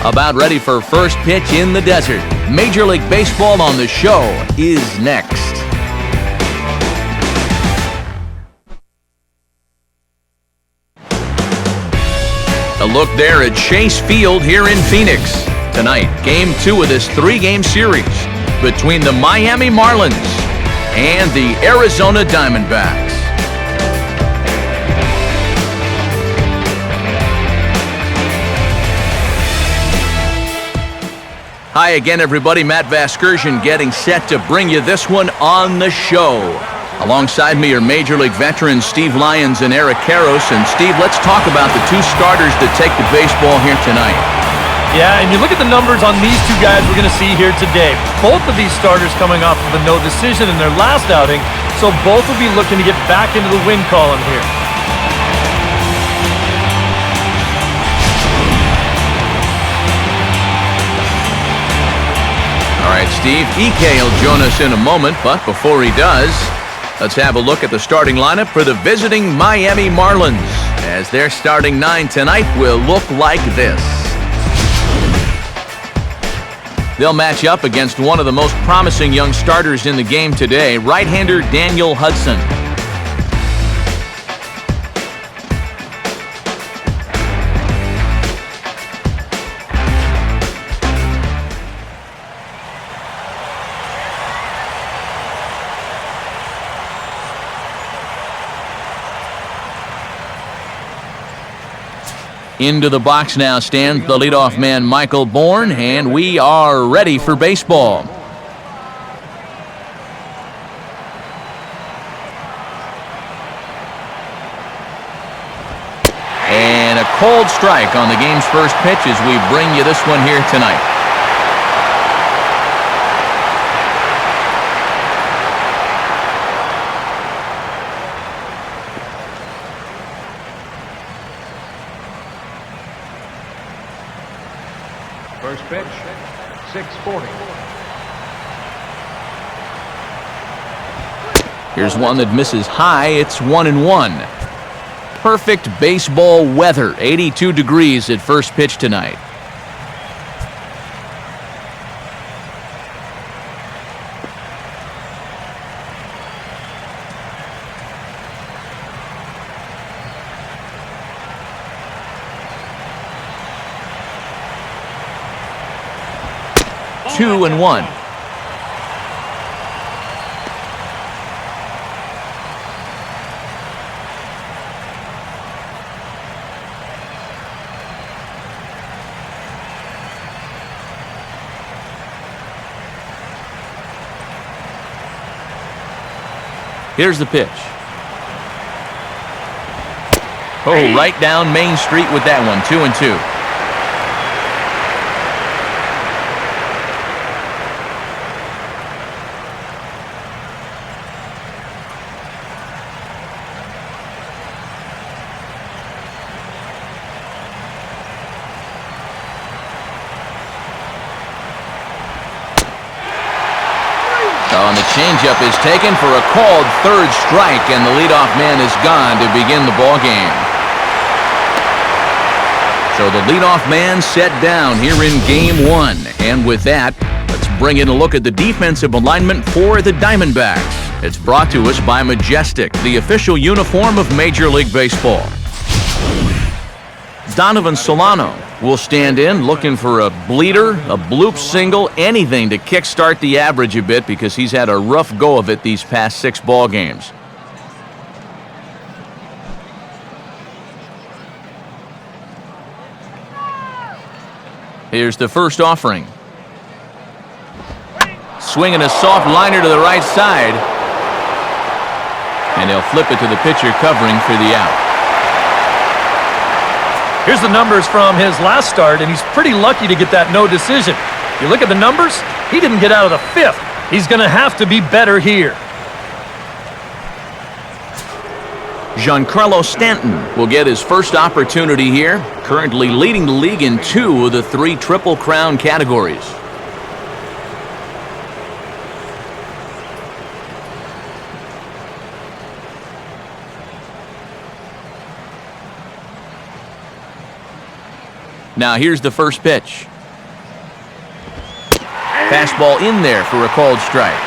About ready for first pitch in the desert. Major League Baseball on the show is next. A look there at Chase Field here in Phoenix. Tonight, Game 2 of this 3-game series between the Miami Marlins and the Arizona Diamondbacks. Hi again, everybody. Matt Vasgersian getting set to bring you this one on the show. Alongside me are Major League veterans Steve Lyons and Eric Karros. And Steve, let's talk about the two starters that take the baseball here tonight. Yeah, and you look at the numbers on these two guys we're going to see here today. Both of these starters coming off of a no decision in their last outing, so both will be looking to get back into the win column here. All right, Steve, EK will join us in a moment, but before he does, let's have a look at the starting lineup for the visiting Miami Marlins, as their starting 9 tonight will look like this. They'll match up against one of the most promising young starters in the game today, right-hander Daniel Hudson. Into the box now stands the leadoff man, Michael Bourne, and we are ready for baseball. And a cold strike on the game's first pitch as we bring you this one here tonight. First pitch, 6:40. Here's one that misses high. It's 1-1. Perfect baseball weather. 82 degrees at first pitch tonight. Two and one. Here's the pitch. Oh, right down Main Street with that one. 2-2. And the changeup is taken for a called third strike, and the leadoff man is gone to begin the ball game. So the leadoff man set down here in Game 1. And with that, let's bring in a look at the defensive alignment for the Diamondbacks. It's brought to us by Majestic, the official uniform of Major League Baseball. Donovan Solano will stand in looking for a bleeder, a bloop single, anything to kickstart the average a bit because he's had a rough go of it these past 6 ball games. Here's the first offering. Swinging a soft liner to the right side. And he'll flip it to the pitcher covering for the out. Here's the numbers from his last start, and he's pretty lucky to get that no decision. You look at the numbers, he didn't get out of the 5th. He's going to have to be better here. Giancarlo Stanton will get his first opportunity here, currently leading the league in 2 of the 3 Triple Crown categories. Now here's the first pitch. Fastball in there for a called strike.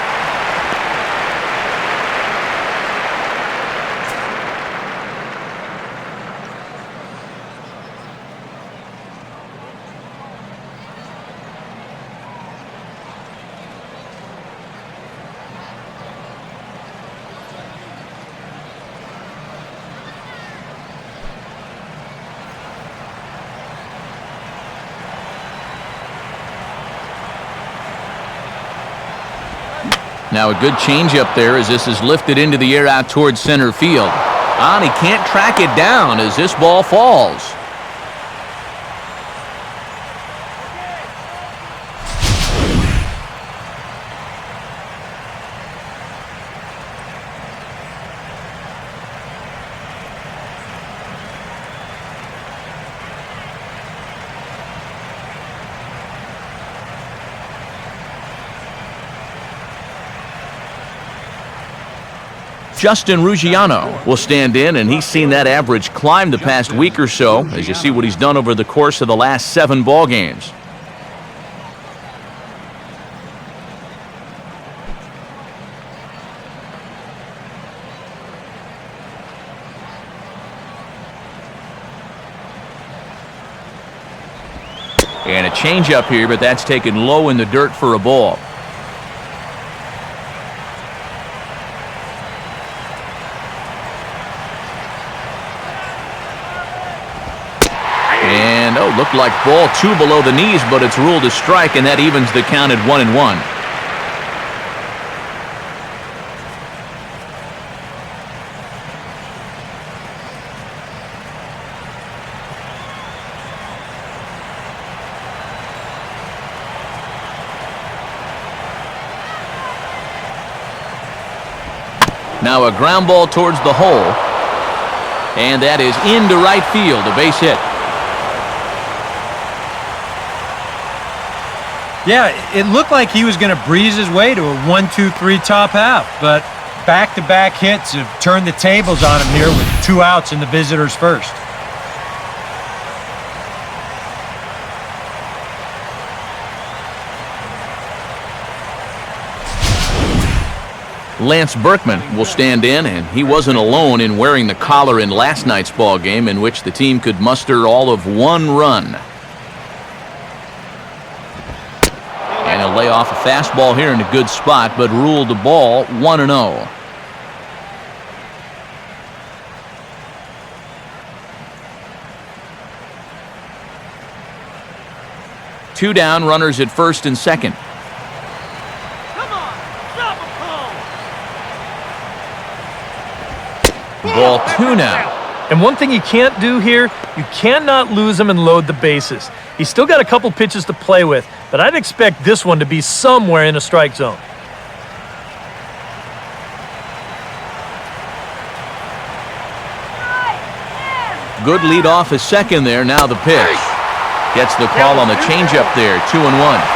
Now a good changeup there as this is lifted into the air out towards center field. And he can't track it down as this ball falls. Justin Ruggiano will stand in, and he's seen that average climb the past week or so as you see what he's done over the course of the last 7 ball games. And a changeup here, but that's taken low in the dirt for a ball. And, looked like ball 2 below the knees, but it's ruled a strike, and that evens the count at 1-1. Now a ground ball towards the hole, and that is into right field, a base hit. Yeah, it looked like he was going to breeze his way to a 1-2-3 top half, but back-to-back hits have turned the tables on him here with 2 outs in the visitors' first. Lance Berkman will stand in, and he wasn't alone in wearing the collar in last night's ball game in which the team could muster all of 1 run. And he'll lay off a fastball here in a good spot, but ruled the ball 1-0. Two down, runners at first and second. Ball 2 now. And one thing you can't do here, you cannot lose him and load the bases. He's still got a couple pitches to play with, but I'd expect this one to be somewhere in a strike zone. Good lead off his second there. Now the pitch. Gets the call on the changeup there. 2-1.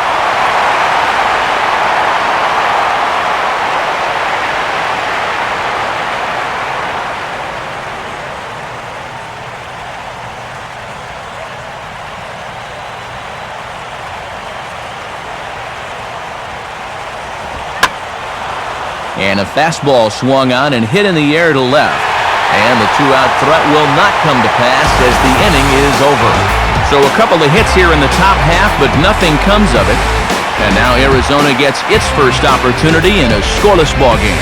And a fastball swung on and hit in the air to left. And the 2-out threat will not come to pass as the inning is over. So a couple of hits here in the top half, but nothing comes of it. And now Arizona gets its first opportunity in a scoreless ball game.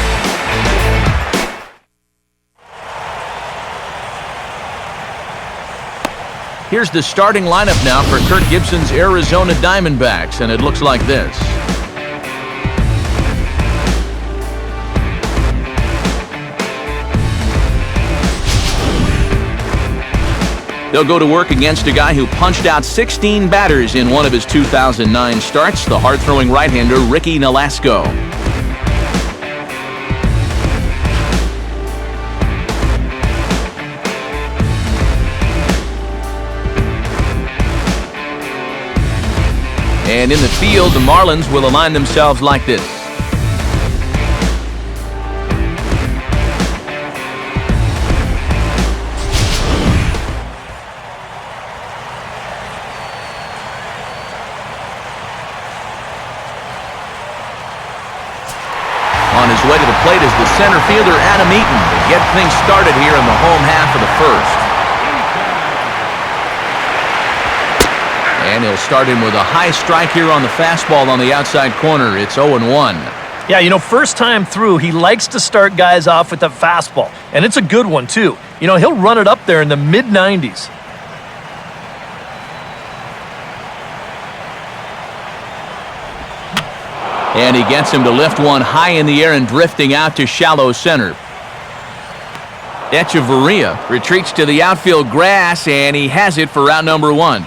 Here's the starting lineup now for Kirk Gibson's Arizona Diamondbacks, and it looks like this. They'll go to work against a guy who punched out 16 batters in one of his 2009 starts, the hard-throwing right-hander Ricky Nolasco. And in the field, the Marlins will align themselves like this. center fielder Adam Eaton to get things started here in the home half of the first. And he'll start him with a high strike here on the fastball on the outside corner. It's 0-1. Yeah, you know, first time through, he likes to start guys off with the fastball. And it's a good one, too. You know, he'll run it up there in the mid-90s. And he gets him to lift one high in the air and drifting out to shallow center. Echeverria retreats to the outfield grass, and he has it for out number 1.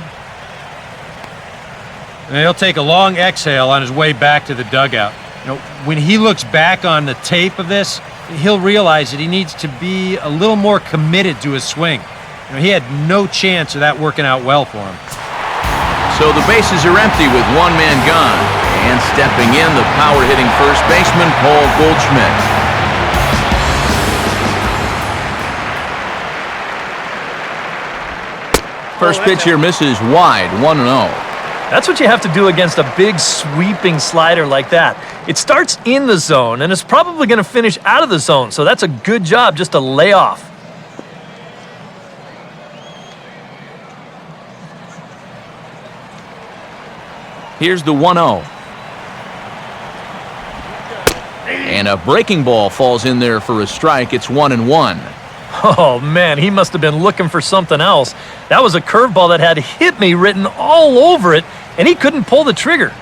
And he'll take a long exhale on his way back to the dugout. You know, when he looks back on the tape of this, he'll realize that he needs to be a little more committed to his swing. You know, he had no chance of that working out well for him. So the bases are empty with one man gone. And stepping in, the power-hitting first baseman, Paul Goldschmidt. First pitch here misses wide, 1-0. That's what you have to do against a big sweeping slider like that. It starts in the zone, and it's probably going to finish out of the zone, so that's a good job just to lay off. Here's the 1-0. And a breaking ball falls in there for a strike. It's 1-1. Oh, man, he must have been looking for something else. That was a curveball that had "hit me" written all over it, and he couldn't pull the trigger.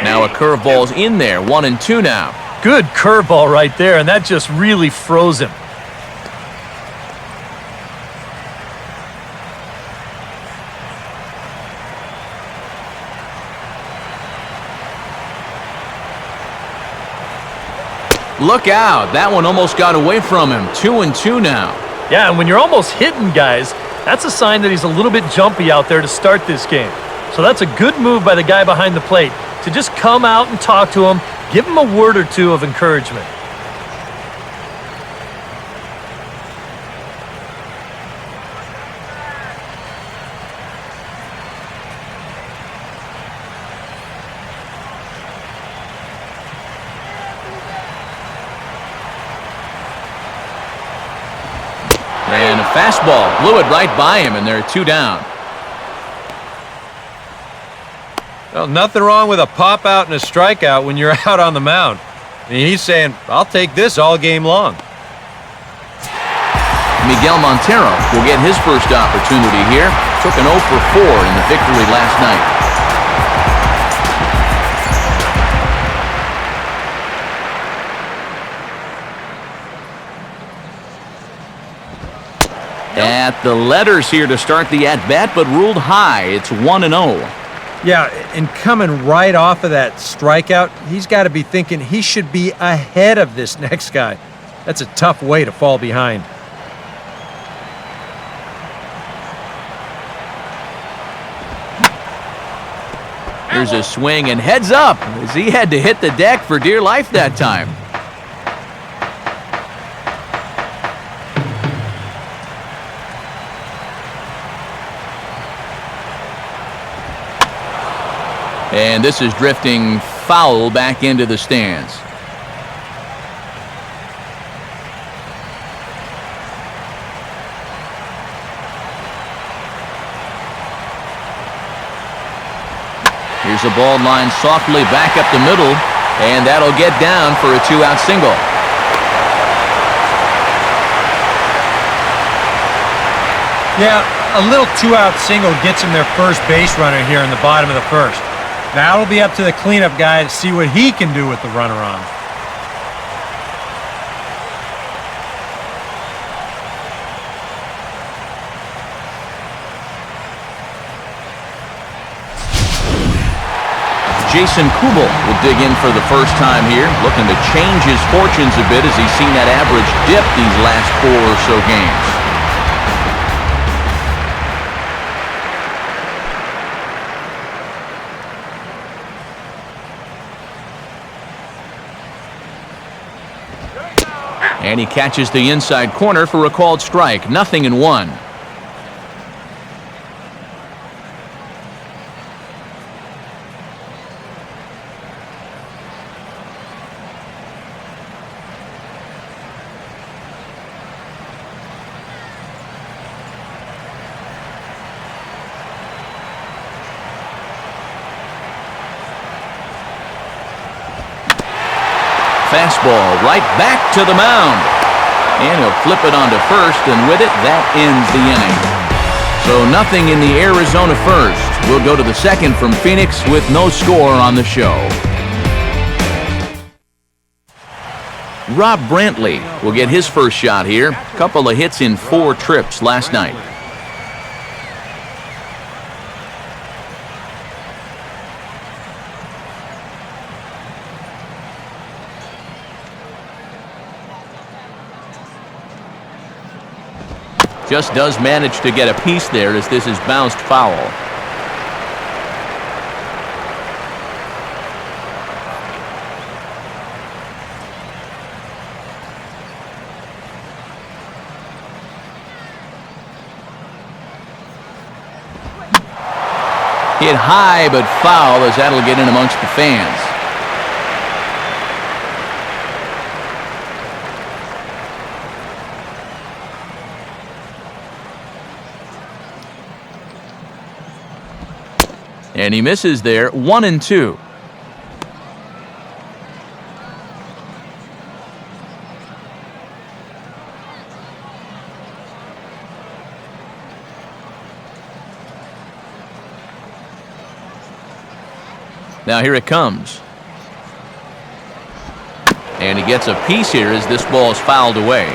Now a curveball's in there, 1-2 now. Good curveball right there, and that just really froze him. Look out. That one almost got away from him. 2-2 now. Yeah, and when you're almost hitting guys, that's a sign that he's a little bit jumpy out there to start this game. So that's a good move by the guy behind the plate to just come out and talk to him, give him a word or two of encouragement. And a fastball blew it right by him, and they're 2 down. Well, nothing wrong with a pop-out and a strikeout when you're out on the mound. And he's saying, I'll take this all game long. Miguel Montero will get his first opportunity here. Took an 0 for 4 in the victory last night. At the letters here to start the at-bat, but ruled high. It's 1-0. Yeah, and coming right off of that strikeout, he's got to be thinking he should be ahead of this next guy. That's a tough way to fall behind. Here's a swing and heads up as he had to hit the deck for dear life that time. And this is drifting foul back into the stands. Here's a ball line softly back up the middle, and that'll get down for a 2-out single. Yeah, a little 2-out single gets him their first base runner here in the bottom of the first. Now it'll be up to the cleanup guy to see what he can do with the runner on. Jason Kubel will dig in for the first time here, looking to change his fortunes a bit as he's seen that average dip these last 4 or so games. And he catches the inside corner for a called strike. 0-1. fastball right back to the mound. And he'll flip it onto first, and with it, that ends the inning. So nothing in the Arizona first. We'll go to the second from Phoenix with no score on the show. Rob Brantley will get his first shot here. Couple of hits in 4 trips last night. Just does manage to get a piece there as this is bounced foul. Hit high but foul as that'll get in amongst the fans. And he misses there, 1-2. Now here it comes. And he gets a piece here as this ball is fouled away.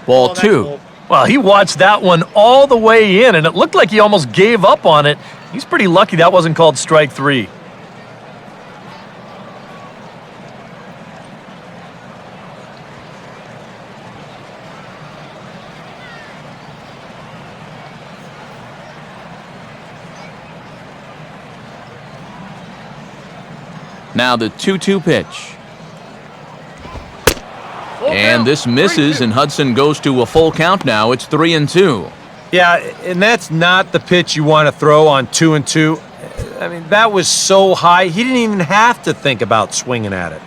Ball 2. Well, he watched that one all the way in, and it looked like he almost gave up on it. He's pretty lucky that wasn't called strike 3. Now the 2-2 pitch. And this misses, and Hudson goes to a full count now. It's 3-2. Yeah, and that's not the pitch you want to throw on 2-2. I mean, that was so high, he didn't even have to think about swinging at it.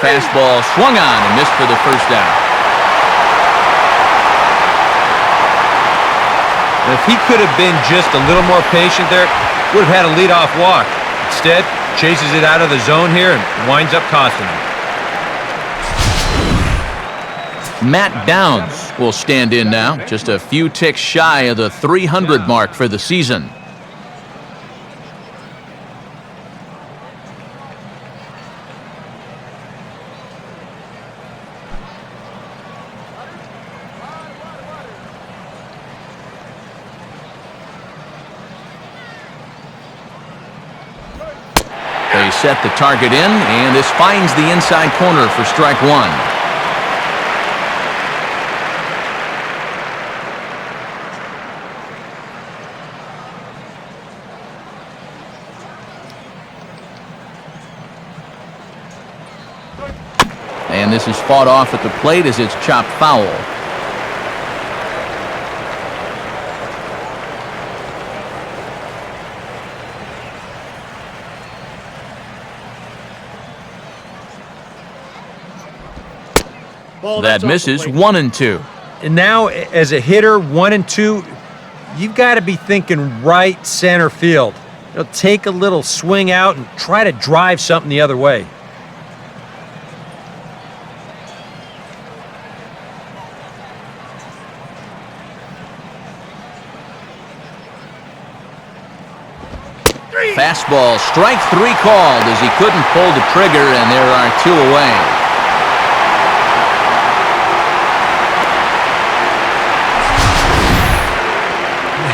Fastball swung on and missed for the first out. And if he could have been just a little more patient there, would have had a leadoff walk. Instead, chases it out of the zone here and winds up costing him. Matt Downs will stand in now, just a few ticks shy of the 300 mark for the season. They set the target in, and this finds the inside corner for strike 1. And this is fought off at the plate as it's chopped foul. That misses, 1-2. And now, as a hitter, 1-2, you've got to be thinking right center field. You know, take a little swing out and try to drive something the other way. Fastball, strike 3 called as he couldn't pull the trigger, and there are 2 away.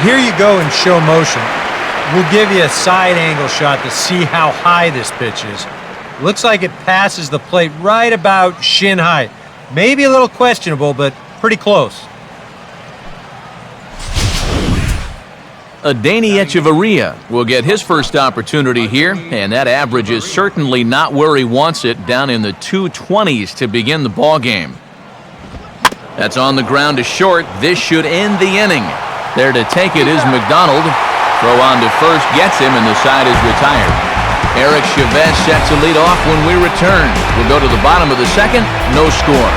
Here you go in show motion. We'll give you a side angle shot to see how high this pitch is. Looks like it passes the plate right about shin high. Maybe a little questionable, but pretty close. Adeiny Echeverria will get his first opportunity here, and that average is certainly not where he wants it, down in the 220s to begin the ball game. That's on the ground to short. This should end the inning. There to take it is McDonald. Throw on to first gets him, and the side is retired. Eric Chavez set to lead off when we return. We'll go to the bottom of the second, no score.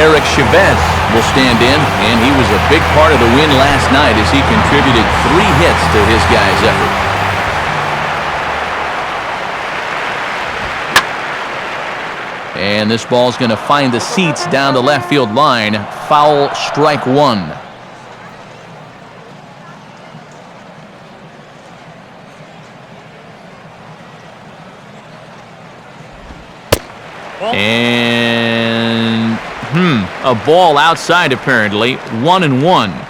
Eric Chavez will stand in, and he was a big part of the win last night as he contributed 3 hits to his guys' effort. And this ball's going to find the seats down the left field line. Foul, strike 1. And a ball outside apparently. 1-1.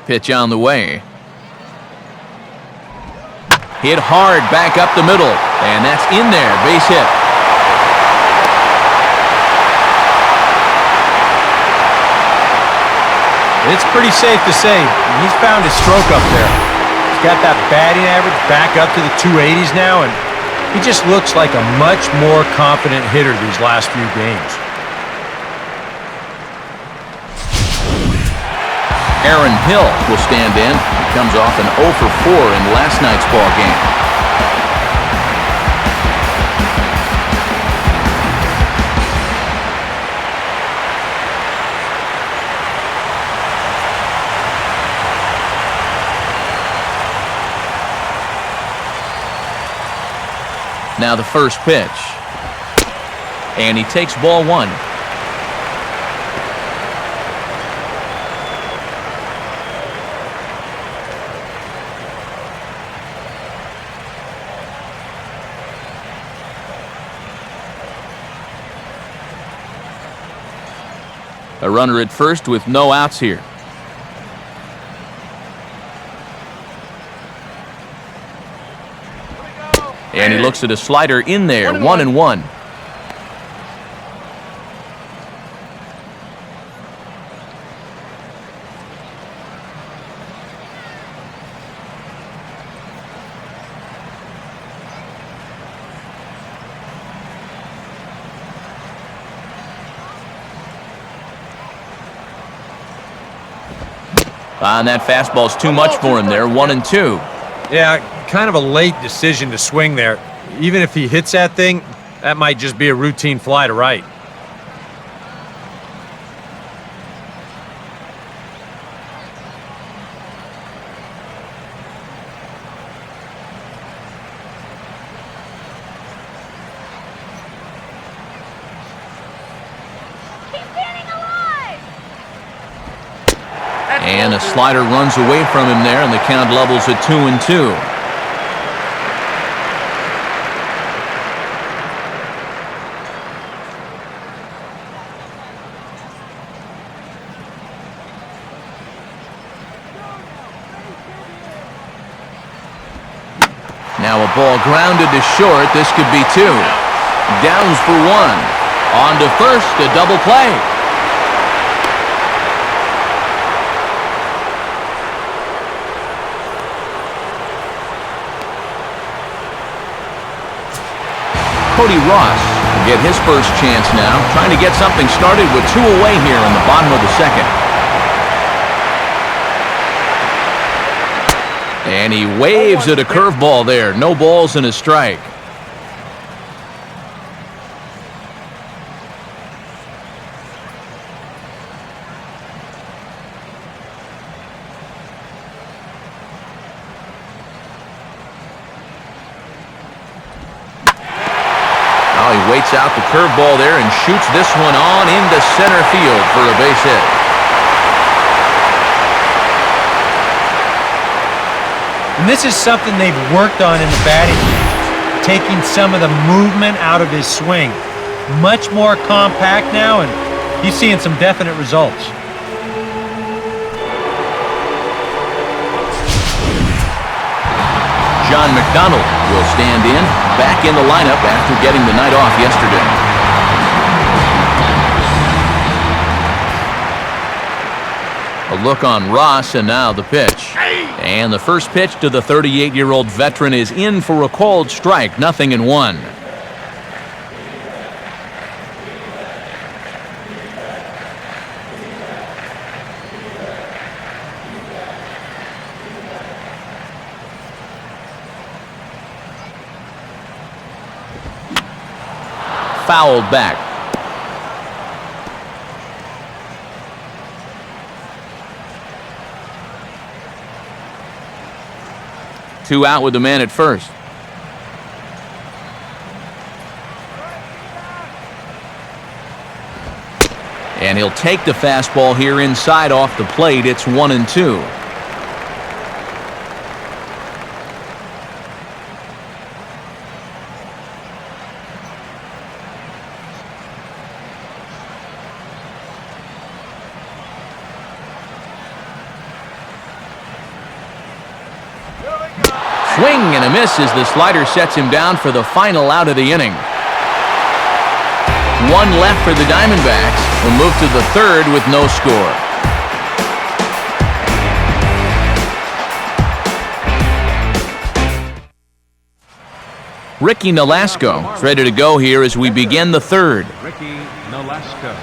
Pitch on the way. Hit hard back up the middle, and that's in there. Base hit. It's pretty safe to say he's found his stroke up there. He's got that batting average back up to the 280s now, and he just looks like a much more confident hitter these last few games. Aaron Hill will stand in. He comes off an 0 for 4 in last night's ball game. Now the first pitch. And he takes ball 1. A runner at first with no outs here. And he looks at a slider in there. 1-1. And that fastball's too much for him there. 1-2. Yeah, kind of a late decision to swing there. Even if he hits that thing, that might just be a routine fly to right. And a slider runs away from him there, and the count levels at 2-2. Now a ball grounded to short. This could be 2. Downs for 1. On to first, a double play. Cody Ross will get his first chance now, trying to get something started with 2 away here in the bottom of the second. And he waves at a curveball there. No balls and a strike. He waits out the curveball there and shoots this one on into center field for a base hit. And this is something they've worked on in the batting cage, taking some of the movement out of his swing. Much more compact now, and he's seeing some definite results. John McDonald will stand in, back in the lineup after getting the night off yesterday. A A look on Ross, and now the pitch. And the first pitch to the 38-year-old veteran is in for a called strike, 0-1. Fouled back. Two out with the man at first. And he'll take the fastball here inside off the plate. It's 1-2. Swing and a miss as the slider sets him down for the final out of the inning. One left for the Diamondbacks. We'll move to the third with no score. Ricky Nolasco is ready to go here as we begin the third. Ricky Nolasco.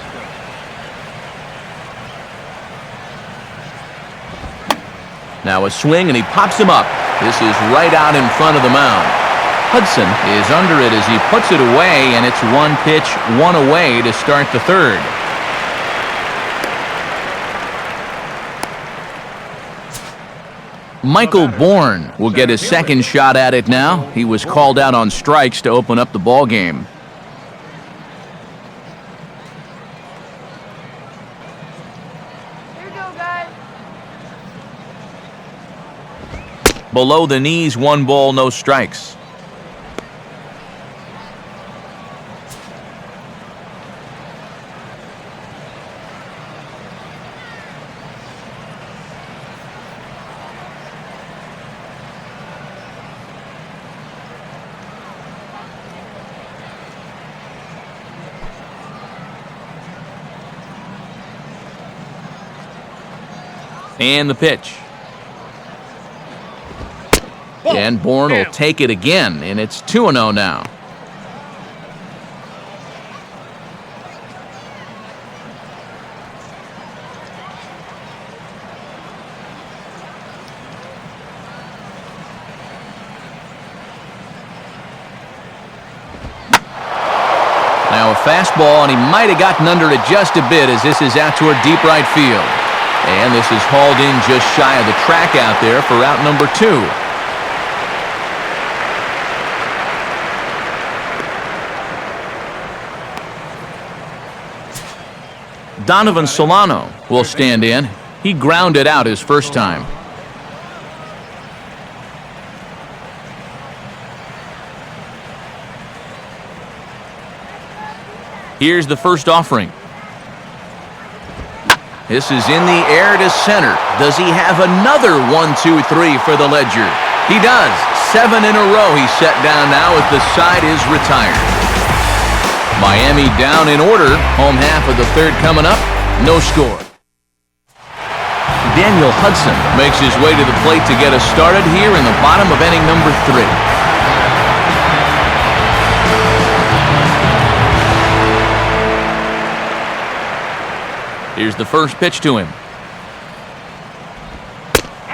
Now a swing, and he pops him up. This is right out in front of the mound. Hudson is under it as he puts it away, and it's one pitch, one away to start the third. Michael Bourne will get his second shot at it now. He was called out on strikes to open up the ball game. Below the knees, 1 ball, no strikes. And the pitch. And Bourne will take it again, and it's 2-0 now. Now a fastball, and he might have gotten under it just a bit as this is out toward deep right field. And this is hauled in just shy of the track out there for out number 2. Donovan Solano will stand in. He grounded out his first time. Here's the first offering. This is in the air to center. Does he have another 1-2-3 for the Ledger? He does. 7 in a row he's set down now as the side is retired. Miami down in order. Home half of the third coming up. No score. Daniel Hudson makes his way to the plate to get us started here in the bottom of inning number 3. Here's the first pitch to him.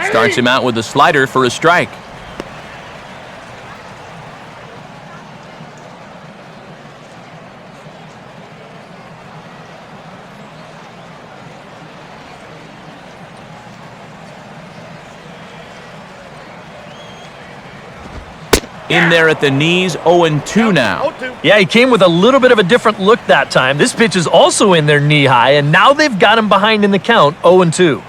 Starts him out with a slider for a strike. In there at the knees, 0-2 now. Yeah, he came with a little bit of a different look that time. This pitch is also in there knee high, and now they've got him behind in the count, 0-2.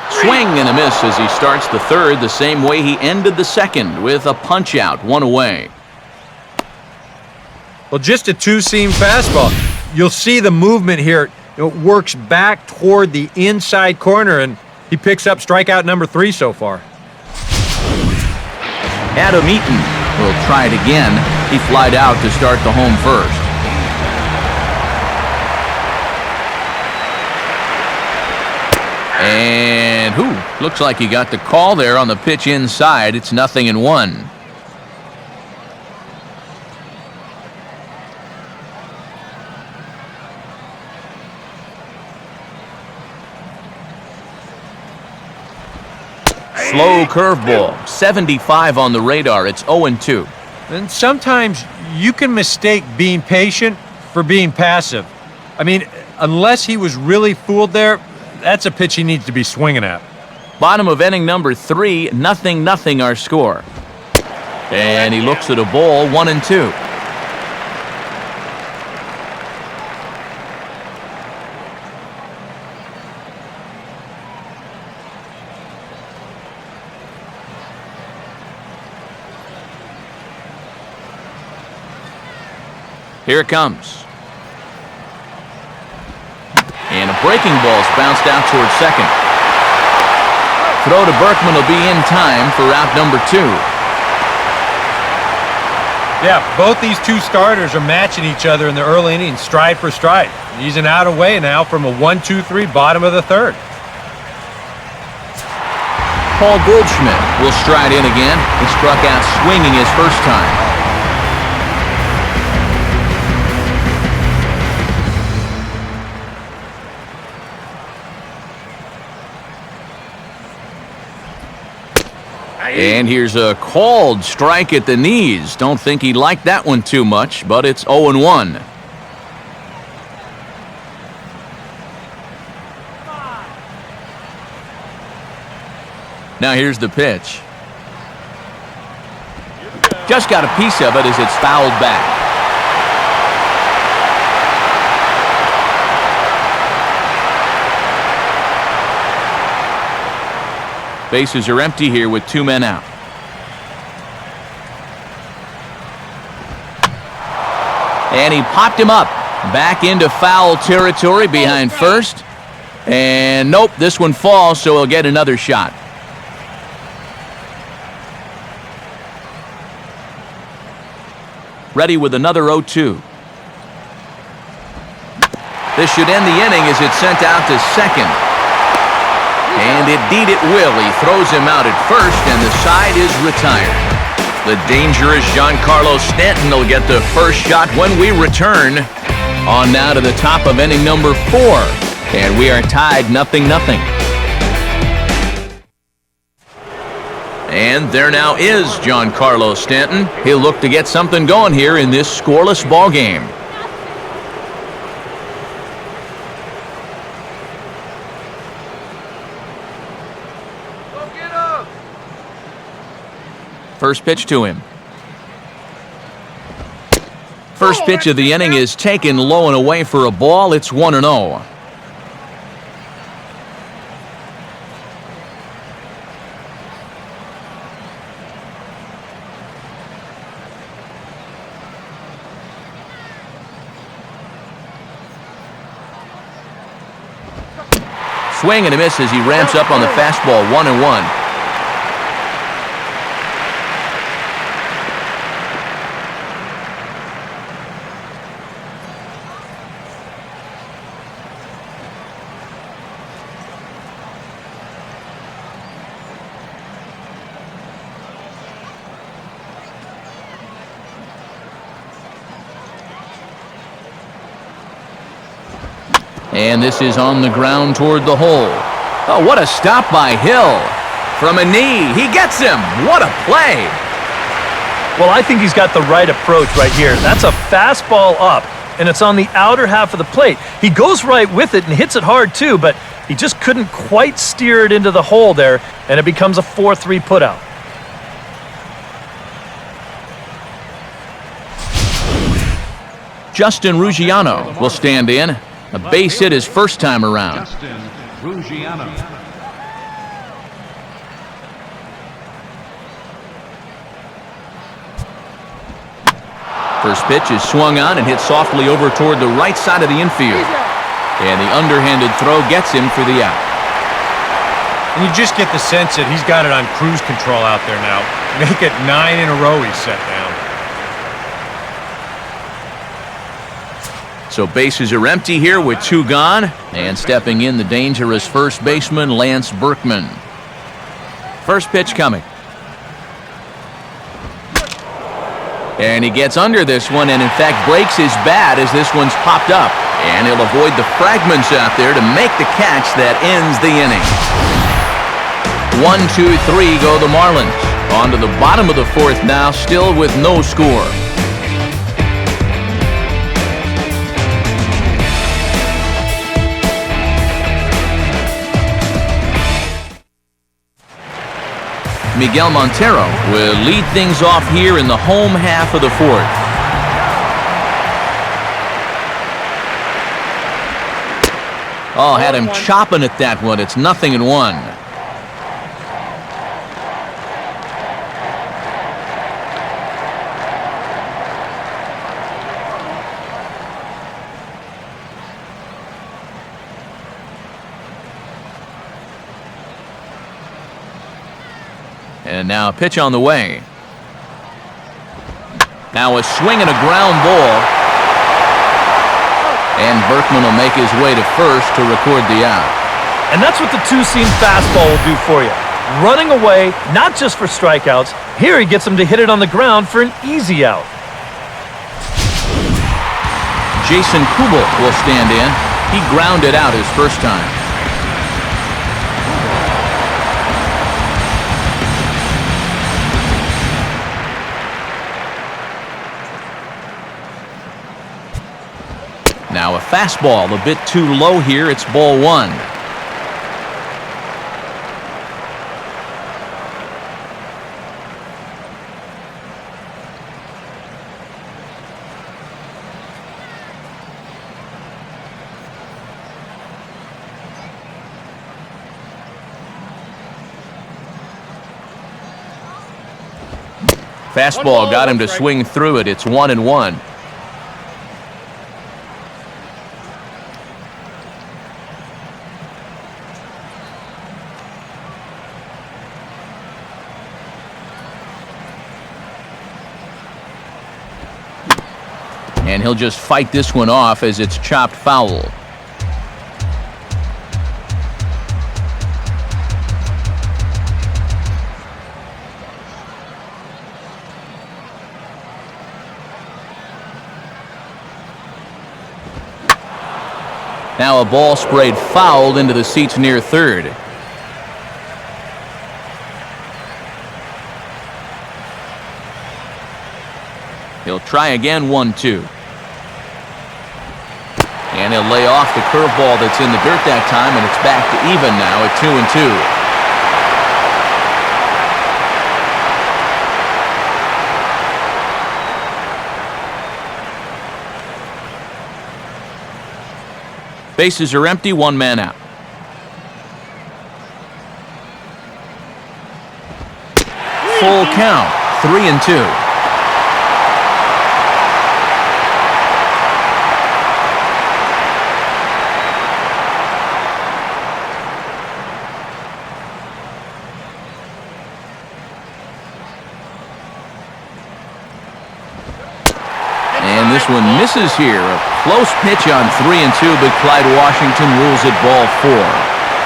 Swing and a miss as he starts the third the same way he ended the second with a punch-out, 1 away. Well, just a two-seam fastball. You'll see the movement here. It works back toward the inside corner, and he picks up strikeout number 3 so far. Adam Eaton He'll try it again. He flied out to start the home first. And looks like he got the call there on the pitch inside. It's 0-1. Slow curveball, 75 on the radar. It's 0-2. And sometimes you can mistake being patient for being passive. I mean, unless he was really fooled there, that's a pitch he needs to be swinging at. Bottom of inning number 3, 0-0 our score. And he looks at a ball, 1-2. Here it comes. And a breaking ball's bounced out towards second. Throw to Berkman will be in time for out number 2. Yeah, both these two starters are matching each other in the early innings, stride for stride. He's an out away now from a 1-2-3 bottom of the third. Paul Goldschmidt will stride in again. He struck out swinging his first time. And here's a called strike at the knees. Don't think he liked that one too much, but it's 0-1. Now here's the pitch. Just got a piece of it as it's fouled back. Bases are empty here with 2 men out. And he popped him up. Back into foul territory behind first. And nope, this one falls, so he'll get another shot. Ready with another 0-2. This should end the inning as it's sent out to second. And indeed it will. He throws him out at first, and the side is retired. The dangerous Giancarlo Stanton will get the first shot when we return. On now to the top of inning number 4. And we are tied 0-0. And there now is Giancarlo Stanton. He'll look to get something going here in this scoreless ball game. First pitch to him. First pitch of the inning is taken low and away for a ball. It's 1-0. Swing and a miss as he ramps up on the fastball. 1-1. And this is on the ground toward the hole. Oh, what a stop by Hill. From a knee, he gets him. What a play. Well, I think he's got the right approach right here. That's a fastball up, and it's on the outer half of the plate. He goes right with it and hits it hard too, but he just couldn't quite steer it into the hole there, and it becomes a 4-3 putout. Justin Ruggiano will stand in. A base hit his first time around. Justin Ruggiano. First pitch is swung on and hit softly over toward the right side of the infield. And the underhanded throw gets him for the out. And you just get the sense that he's got it on cruise control out there now. Make it 9 in a row he's set down. So bases are empty here with 2 gone. And stepping in, the dangerous first baseman, Lance Berkman. First pitch coming. And he gets under this one and, in fact, breaks his bat as this one's popped up. And he'll avoid the fragments out there to make the catch that ends the inning. 1, 2, 3 go the Marlins. On to the bottom of the 4th now, still with no score. Miguel Montero will lead things off here in the home half of the 4th. Oh, had him chopping at that one. It's 0-1. And now a pitch on the way. Now a swing and a ground ball. And Berkman will make his way to first to record the out. And that's what the two-seam fastball will do for you. Running away, not just for strikeouts. Here he gets him to hit it on the ground for an easy out. Jason Kubel will stand in. He grounded out his first time. Now a fastball a bit too low here. It's ball 1. Fastball got him to swing through it. It's 1-1. And he'll just fight this one off as it's chopped foul. Now a ball sprayed fouled into the seats near third. He'll try again, 1-2. And he'll lay off the curveball that's in the dirt that time, and it's back to even now at 2-2. Bases are empty, 1 man out. Full count, 3-2. This one misses here. A close pitch on 3-2, but Clyde Washington rules it ball 4.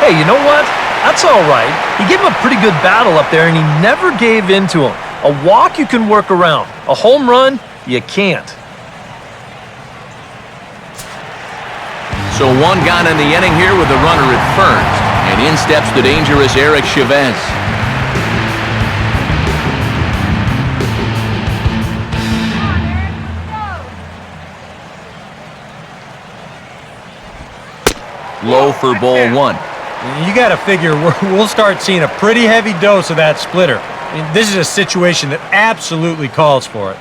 Hey, you know what? That's all right. He gave him a pretty good battle up there, and he never gave in to him. A walk you can work around. A home run, you can't. So 1 gone in the inning here with a runner at first. And in steps the dangerous Eric Chavez. Low for ball 1. You got to figure we'll start seeing a pretty heavy dose of that splitter. I mean, this is a situation that absolutely calls for it.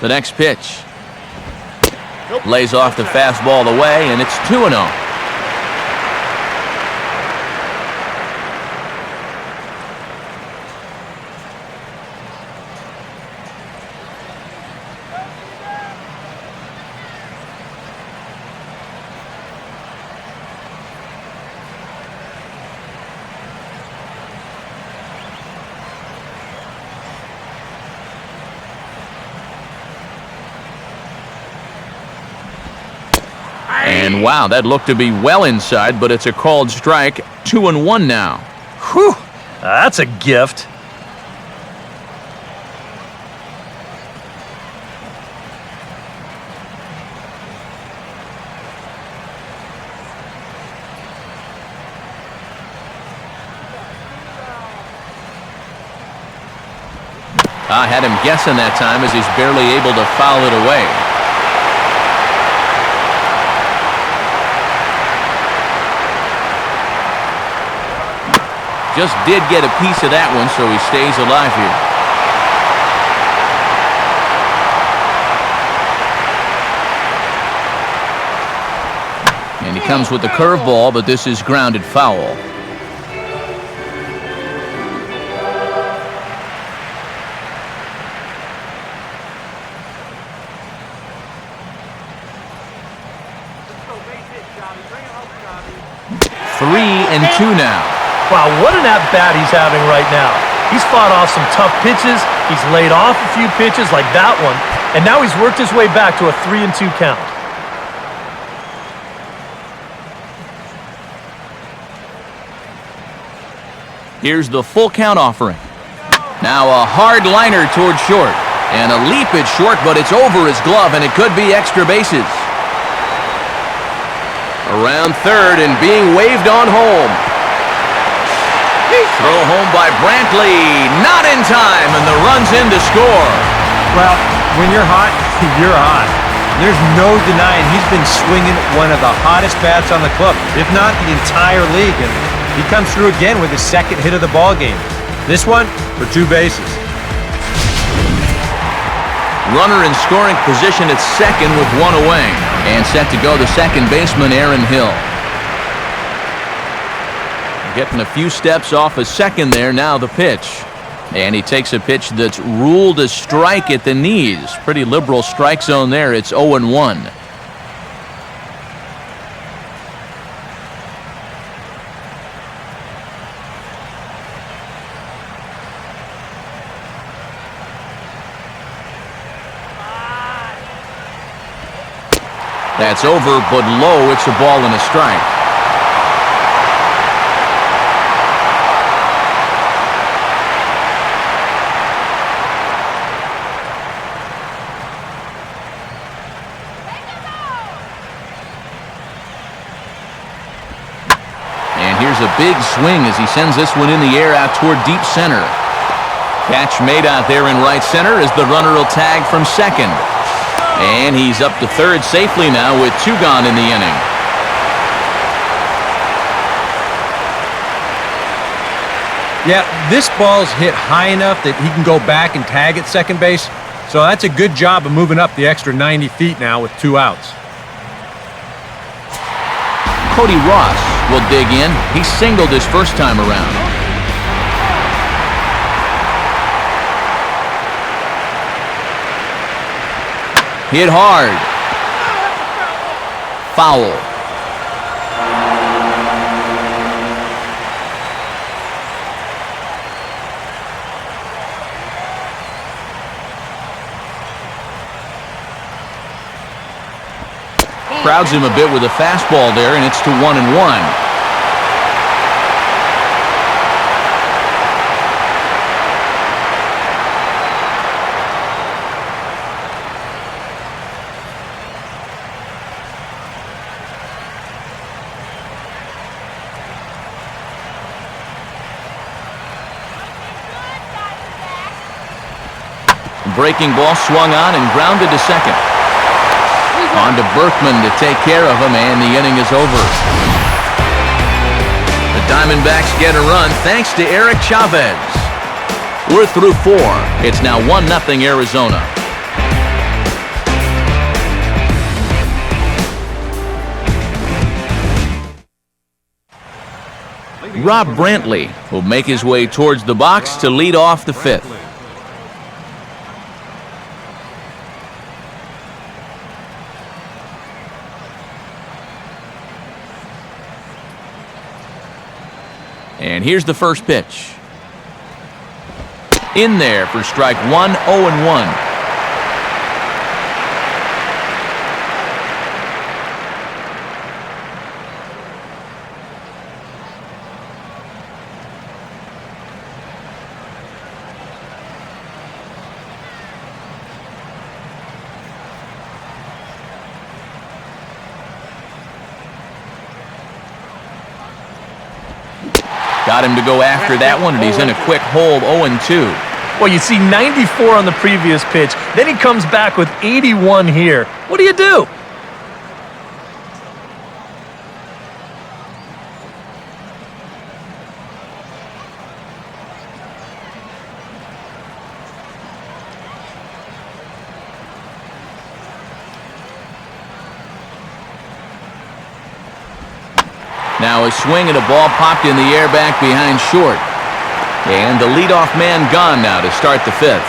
The next pitch. Lays off the fastball away, and it's 2-0. And wow, that looked to be well inside, but it's a called strike. 2-1 now. Whew, that's a gift. I had him guessing that time as he's barely able to foul it away. Just did get a piece of that one, so he stays alive here. And he comes with the curveball, but this is grounded foul. Three and two now. Wow, what an at-bat he's having right now. He's fought off some tough pitches. He's laid off a few pitches like that one. And now he's worked his way back to a 3-2 count. Here's the full count offering. Now a hard liner toward short. And a leap at short, but it's over his glove, and it could be extra bases. Around third and being waved on home. Throw home by Brantley. Not in time, and the run's in to score. Well, when you're hot, you're hot. There's no denying he's been swinging one of the hottest bats on the club, if not the entire league. And he comes through again with his second hit of the ball game. This one for 2 bases. Runner in scoring position at second with 1 away. And set to go the second baseman, Aaron Hill. Getting a few steps off a second there, now the pitch. And he takes a pitch that's ruled a strike at the knees. Pretty liberal strike zone there. It's 0-1. That's over, but low. It's a ball and a strike. And here's a big swing as he sends this one in the air out toward deep center. Catch made out there in right center as the runner will tag from second. And he's up to third safely now with 2 gone in the inning. Yeah, this ball's hit high enough that he can go back and tag at second base. So that's a good job of moving up the extra 90 feet now with 2 outs. Cody Ross will dig in. He singled his first time around. Hit hard. Foul. Crowds him a bit with a fastball there, and it's to 1-1. Breaking ball swung on and grounded to second. On to Berkman to take care of him, and the inning is over. The Diamondbacks get a run thanks to Eric Chavez. We're through 4. It's now 1-0 Arizona. Rob Brantley will make his way towards the box to lead off the 5th. And here's the first pitch. In there for strike 1, 0-1. Got him to go after that one, and he's in a quick hole, 0-2. Well, you see 94 on the previous pitch. Then he comes back with 81 here. What do you do? Now a swing and a ball popped in the air back behind short. And the leadoff man gone now to start the fifth.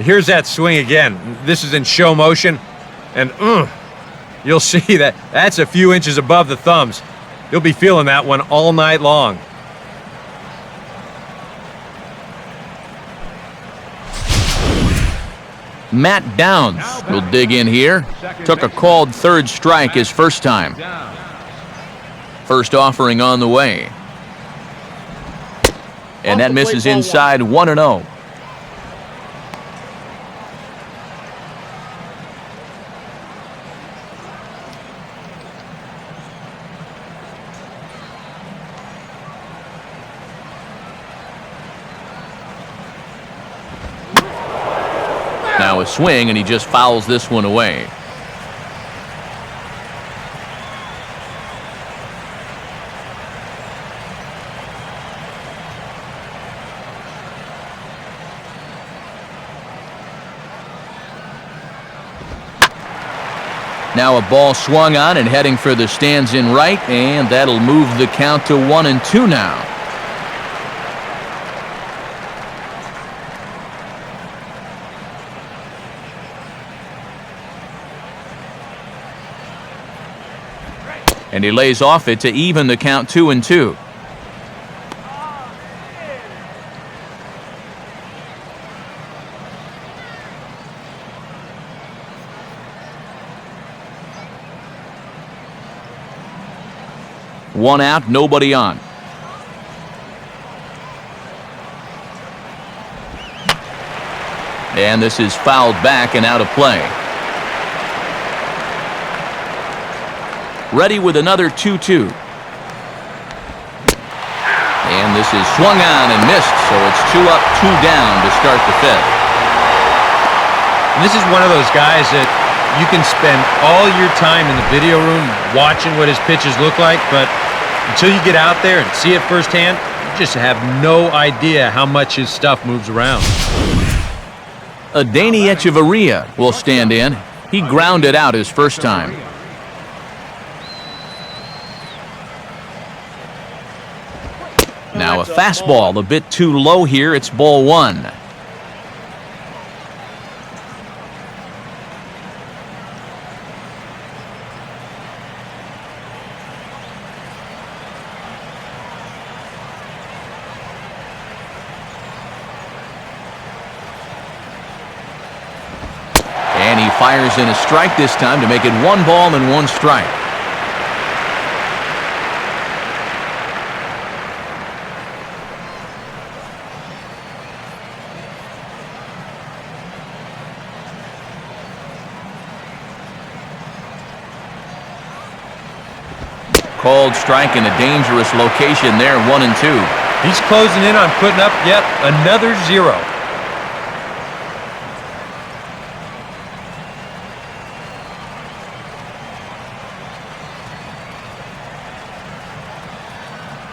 Here's that swing again. This is in show motion. And you'll see that that's a few inches above the thumbs. You'll be feeling that one all night long. Matt Downs will dig in here. Took a called third strike his first time. First offering on the way. And that misses inside, 1-0. Now a swing, and he just fouls this one away. Now a ball swung on and heading for the stands in right, and that'll move the count to 1-2 now. And he lays off it to even the count 2-2. One out, nobody on. And this is fouled back and out of play. Ready with another 2-2. And this is swung on and missed, so it's 2 up, 2 down to start the fifth. And this is one of those guys that you can spend all your time in the video room watching what his pitches look like, but until you get out there and see it firsthand, you just have no idea how much his stuff moves around. Danny Echeverria will stand in. He grounded out his first time. Now a fastball a bit too low here. It's ball one. And he fires in a strike this time to make it 1 ball and 1 strike. Called strike in a dangerous location there, 1-2. He's closing in on putting up yet another 0.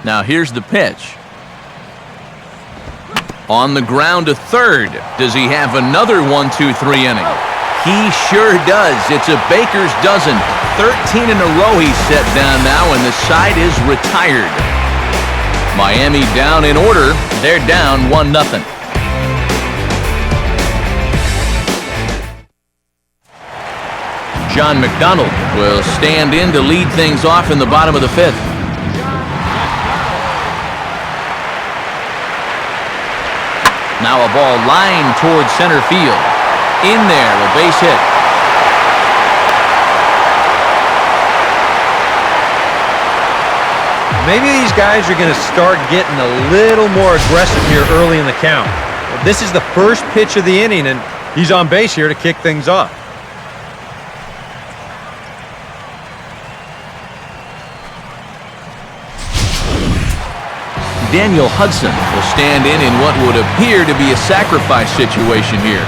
Now here's the pitch. On the ground to third. Does he have another 1-2-3 inning? He sure does. It's a baker's dozen. 13 in a row he's set down now, and the side is retired. Miami down in order. They're down 1-0. John McDonald will stand in to lead things off in the bottom of the fifth. Now a ball lined towards center field. In there, a base hit. Maybe these guys are going to start getting a little more aggressive here early in the count. This is the first pitch of the inning, and he's on base here to kick things off. Daniel Hudson will stand in what would appear to be a sacrifice situation here.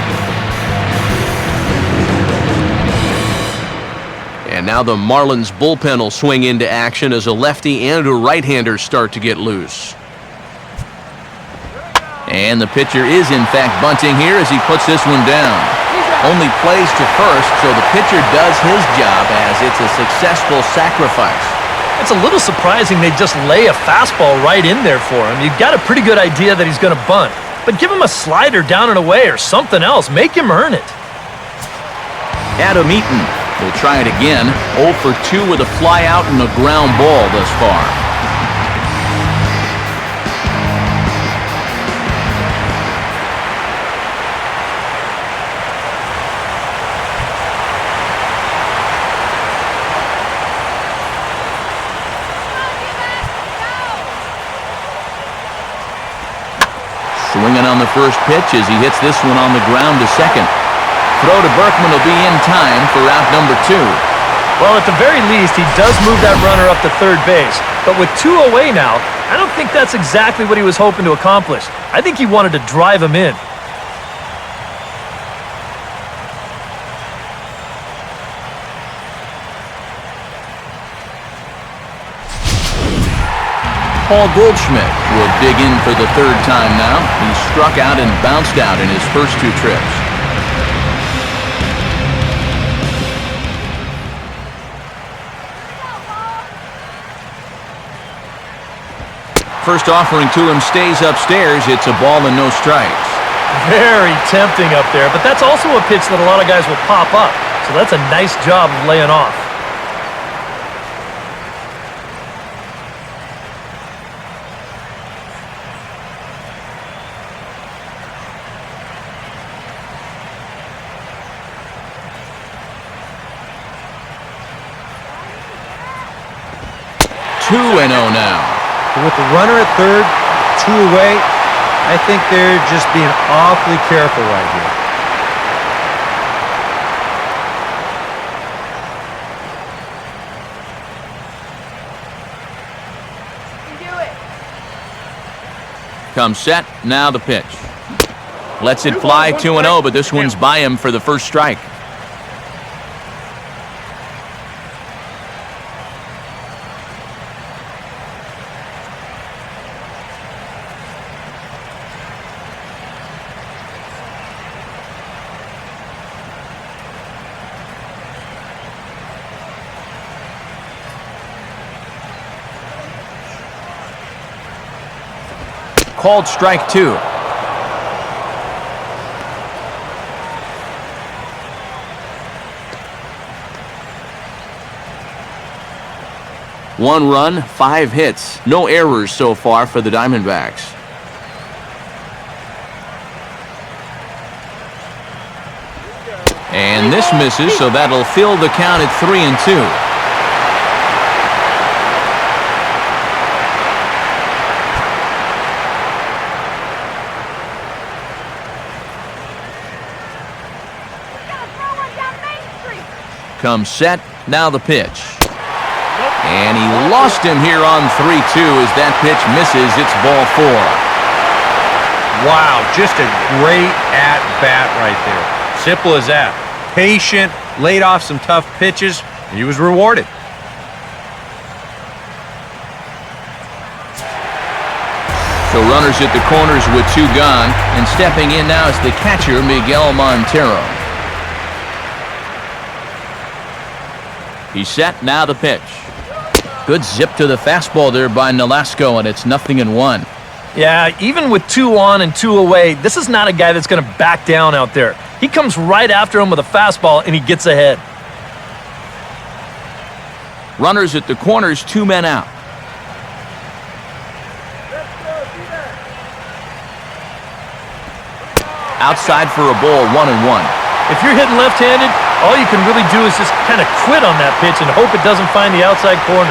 And now the Marlins bullpen will swing into action as a lefty and a right-hander start to get loose. And the pitcher is in fact bunting here as he puts this one down. Only plays to first, so the pitcher does his job as it's a successful sacrifice. It's a little surprising they just lay a fastball right in there for him. You've got a pretty good idea that he's going to bunt, but give him a slider down and away or something else. Make him earn it. Adam Eaton will try it again. 0 for 2 with a fly out and a ground ball thus far. Swinging on the first pitch as he hits this one on the ground to second. Throw to Berkman will be in time for out number 2. Well, at the very least, he does move that runner up to third base. But with 2 away now, I don't think that's exactly what he was hoping to accomplish. I think he wanted to drive him in. Paul Goldschmidt will dig in for the 3rd time now. He struck out and bounced out in his first 2 trips. First offering to him stays upstairs. It's a ball and no strikes. Very tempting up there, but that's also a pitch that a lot of guys will pop up. So that's a nice job of laying off. Two 2-0 now. With the runner at third, 2 away, I think they're just being awfully careful right here. Comes set, now the pitch. Lets it fly 2-0, but this one's by him for the first strike. Called strike 2. One run, 5 hits. No errors so far for the Diamondbacks. And this misses, so that'll fill the count at 3-2. Comes set, now the pitch. And he lost him here on 3-2 as that pitch misses. It's ball 4. Wow, just a great at-bat right there. Simple as that. Patient, laid off some tough pitches, and he was rewarded. So runners at the corners with 2 gone, and stepping in now is the catcher, Miguel Montero. He's set, now the pitch. Good zip to the fastball there by Nolasco, and it's 0-1. Yeah, even with 2 on and 2 away, this is not a guy that's going to back down out there. He comes right after him with a fastball, and he gets ahead. Runners at the corners, 2 men out. Outside for a ball, 1-1. If you're hitting left-handed, all you can really do is just kind of quit on that pitch and hope it doesn't find the outside corner.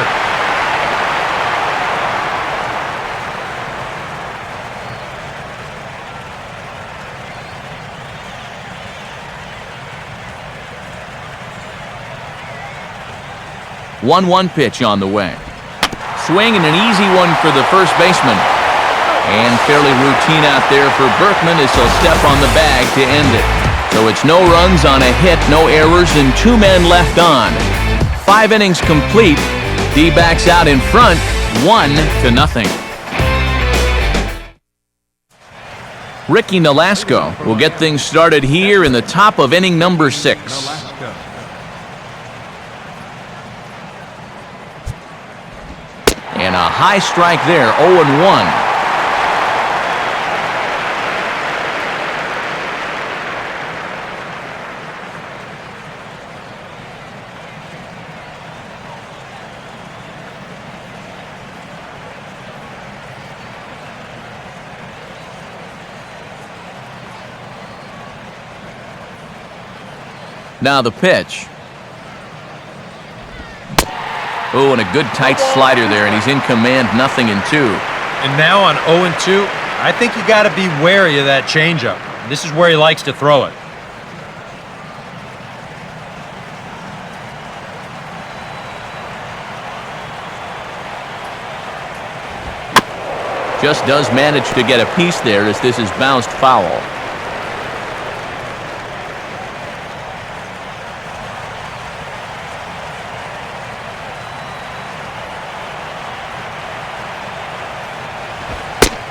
One pitch on the way. Swing and an easy one for the first baseman. And fairly routine out there for Berkman as he'll step on the bag to end it. So it's no runs on a hit, no errors, and 2 men left on. 5 innings complete. D-backs out in front, 1-0. Ricky Nolasco will get things started here in the top of inning number 6. And a high strike there, 0-1. Now the pitch. Oh, and a good tight slider there, and he's in command, 0-2. And now on 0-2, I think you got to be wary of that changeup. This is where he likes to throw it. Just does manage to get a piece there as this is bounced foul.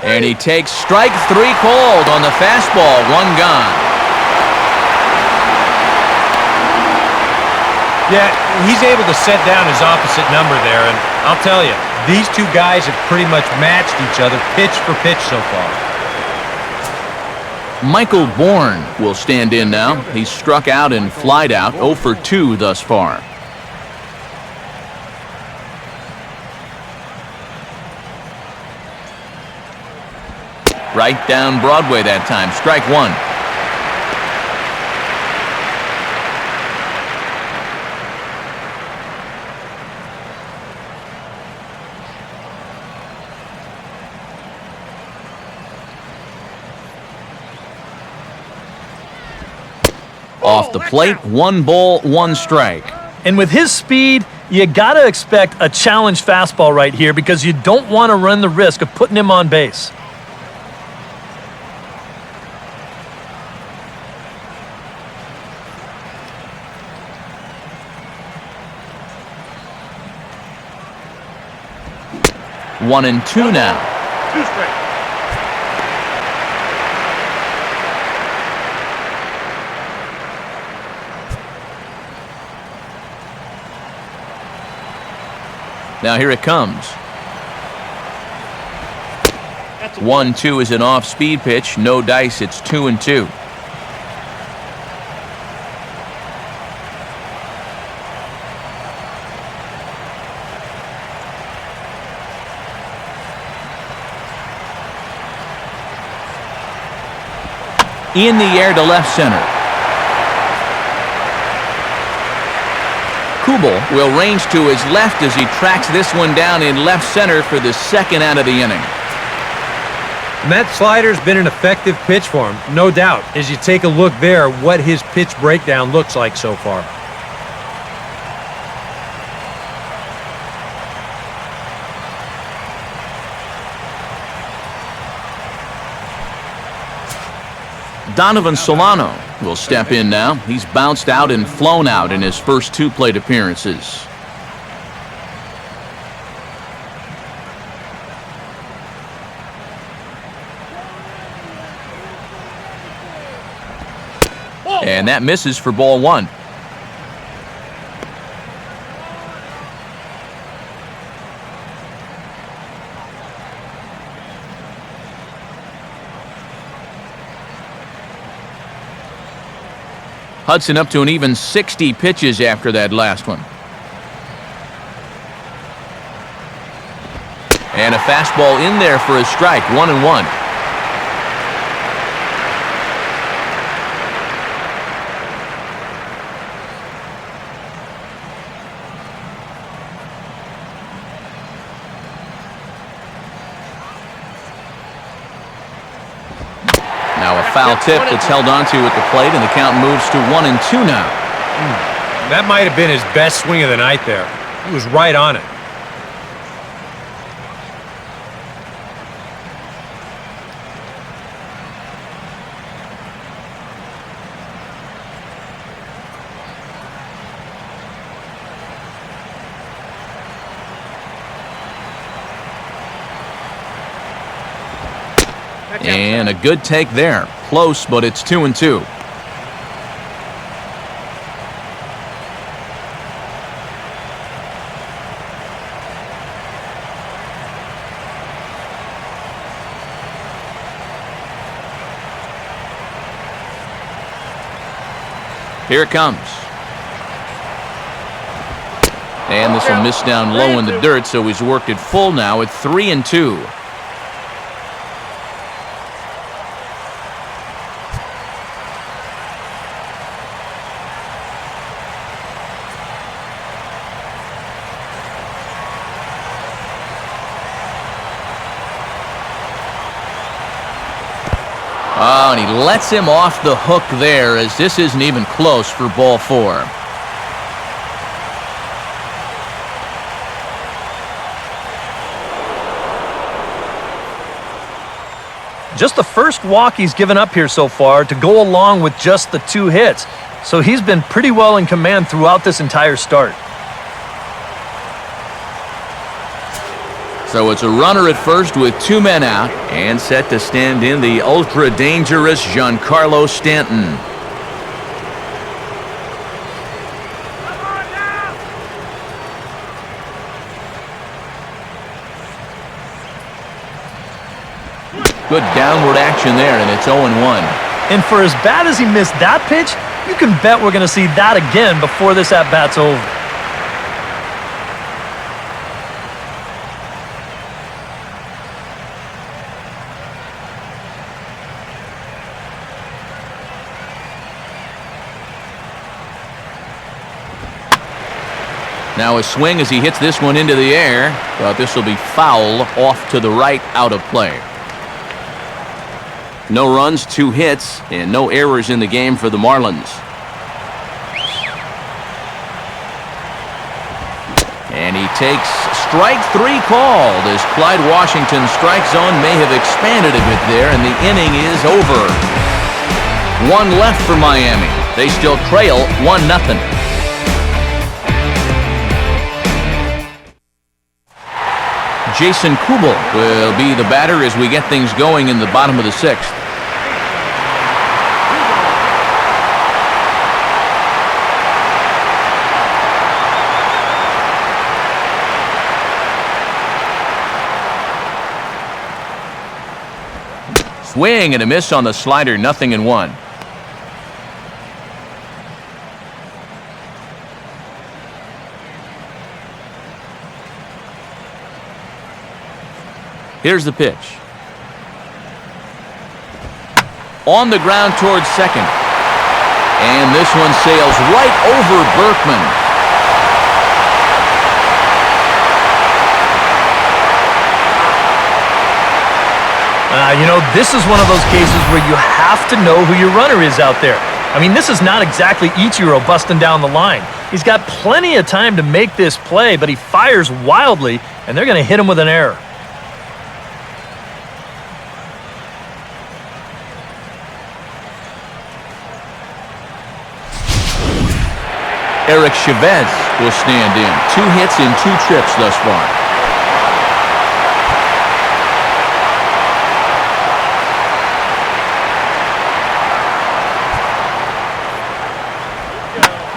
And he takes strike 3 called on the fastball, 1 gone. Yeah, he's able to set down his opposite number there, and I'll tell you, these two guys have pretty much matched each other pitch for pitch so far. Michael Bourne will stand in now. He's struck out and flied out, 0 for 2 thus far. Right down Broadway that time. Strike 1. Off the plate, 1 ball, 1 strike. And with his speed, you got to expect a challenge fastball right here because you don't want to run the risk of putting him on base. One and two now. 2 straight. Now here it comes. 1-2 is an off-speed pitch. No dice. It's 2-2. In the air to left center. Kubel will range to his left as he tracks this one down in left center for the second out of the inning. And that slider's been an effective pitch for him, no doubt, as you take a look there what his pitch breakdown looks like so far. Donovan Solano will step in now. He's bounced out and flown out in his first 2 plate appearances. And that misses for ball 1. Hudson up to an even 60 pitches after that last one. And a fastball in there for a strike, 1-1. Now a foul tip that's held onto at the plate, and the count moves to 1-2 now. That might have been his best swing of the night there. He was right on it. And a good take there. Close, but it's 2-2. Here it comes. And this will miss down low in the dirt, so he's worked it full now at 3-2. Oh, and he lets him off the hook there, as this isn't even close for ball 4. Just the first walk he's given up here so far to go along with just the 2 hits. So he's been pretty well in command throughout this entire start. So it's a runner at first with 2 men out, and set to stand in the ultra-dangerous Giancarlo Stanton. Good downward action there, and it's 0-1. And for as bad as he missed that pitch, you can bet we're going to see that again before this at-bat's over. Now a swing as he hits this one into the air, but this will be foul off to the right, out of play. No runs, 2 hits, and no errors in the game for the Marlins. And he takes strike 3 called, as Clyde Washington's strike zone may have expanded a bit there, and the inning is over. 1 left for Miami. They still trail 1-0. Jason Kubel will be the batter as we get things going in the bottom of the 6th. Swing and a miss on the slider, 0-1. Here's the pitch. On the ground towards second. And this one sails right over Berkman. You know, this is one of those cases where you have to know who your runner is out there. I mean, this is not exactly Ichiro busting down the line. He's got plenty of time to make this play, but he fires wildly, and they're going to hit him with an error. Eric Chavez will stand in. 2 hits in 2 trips thus far.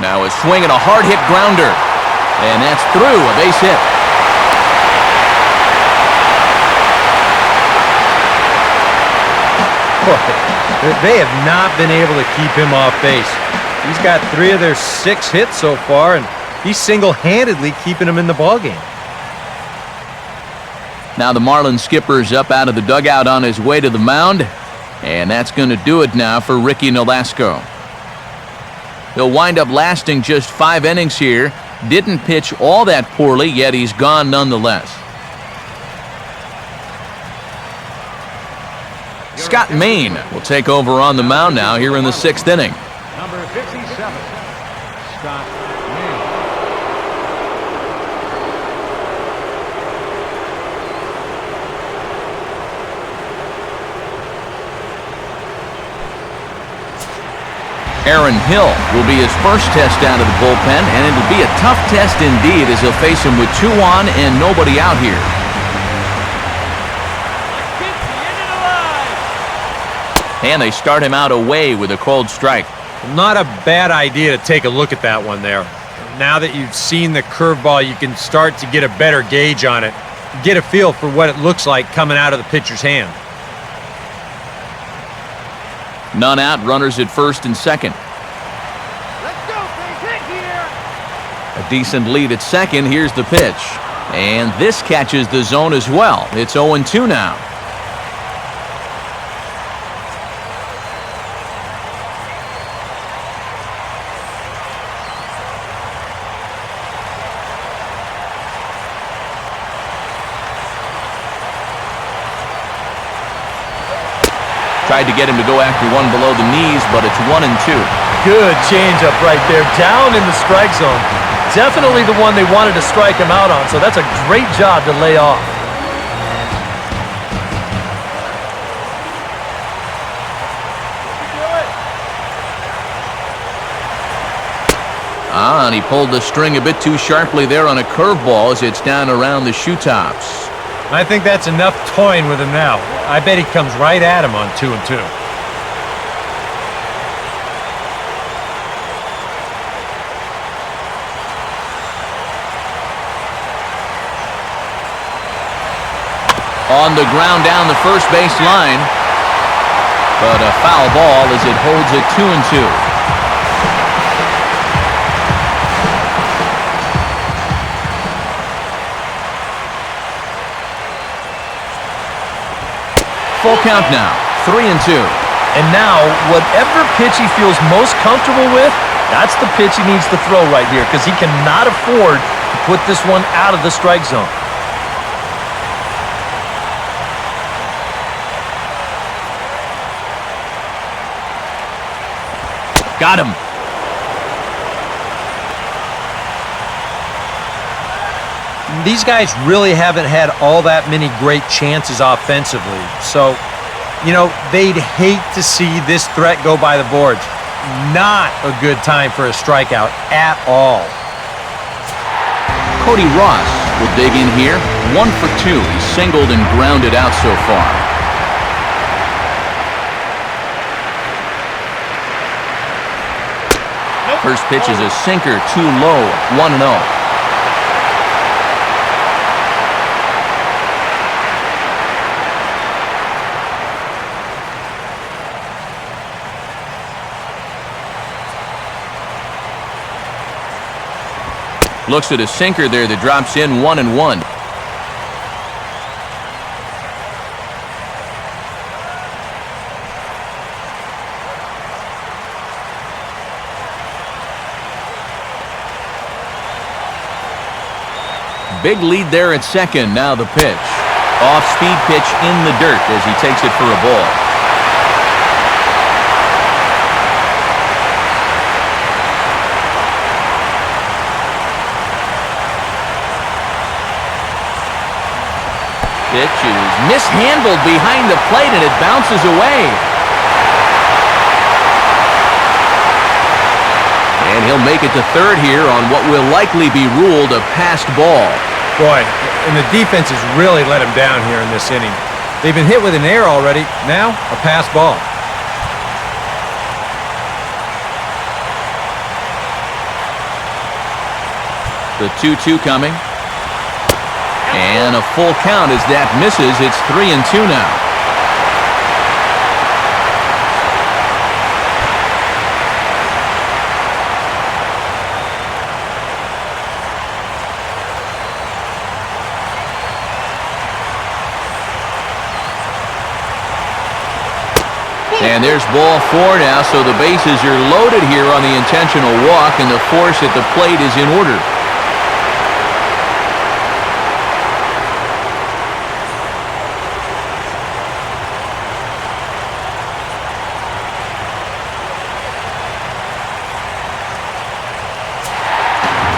Now a swing and a hard-hit grounder. And that's through, a base hit. They have not been able to keep him off base. He's got 3 of their 6 hits so far, and he's single-handedly keeping them in the ballgame. Now the Marlins skipper's up out of the dugout on his way to the mound. And that's going to do it now for Ricky Nolasco. He'll wind up lasting just 5 innings here. Didn't pitch all that poorly, yet he's gone nonetheless. Scott Maine will take over on the mound now here in the 6th inning. Number 57, Scott Maine. Aaron Hill will be his first test out of the bullpen, and it'll be a tough test indeed as he'll face him with 2 on and nobody out here. And they start him out away with a cold strike. Not a bad idea to take a look at that one there. Now that you've seen the curveball, you can start to get a better gauge on it. Get a feel for what it looks like coming out of the pitcher's hand. None out, runners at first and second. Let's go, big hit here. A decent lead at second. Here's the pitch. And this catches the zone as well. It's 0-2 now. Tried to get him to go after one below the knees, but it's 1-2. Good changeup right there, down in the strike zone. Definitely the one they wanted to strike him out on, so that's a great job to lay off. And he pulled the string a bit too sharply there on a curveball as it's down around the shoe tops. I think that's enough toying with him now. I bet he comes right at him on 2-2. On the ground down the first base line. But a foul ball as it holds it 2-2. Full count now, 3-2. And now, whatever pitch he feels most comfortable with, that's the pitch he needs to throw right here, because he cannot afford to put this one out of the strike zone. Got him. These guys really haven't had all that many great chances offensively. So, they'd hate to see this threat go by the boards. Not a good time for a strikeout at all. Cody Ross will dig in here. 1 for 2. He's singled and grounded out so far. First pitch is a sinker, too low, 1-0. Looks at a sinker there that drops in 1-1. Big lead there at second. Now the pitch. Off-speed pitch in the dirt as he takes it for a ball. Pitch is mishandled behind the plate and it bounces away. And he'll make it to third here on what will likely be ruled a passed ball. Boy, and the defense has really let him down here in this inning. They've been hit with an error already. Now, a passed ball. The 2-2 coming. And a full count as that misses. It's 3-2 now. And there's ball 4 now, so the bases are loaded here on the intentional walk, and the force at the plate is in order.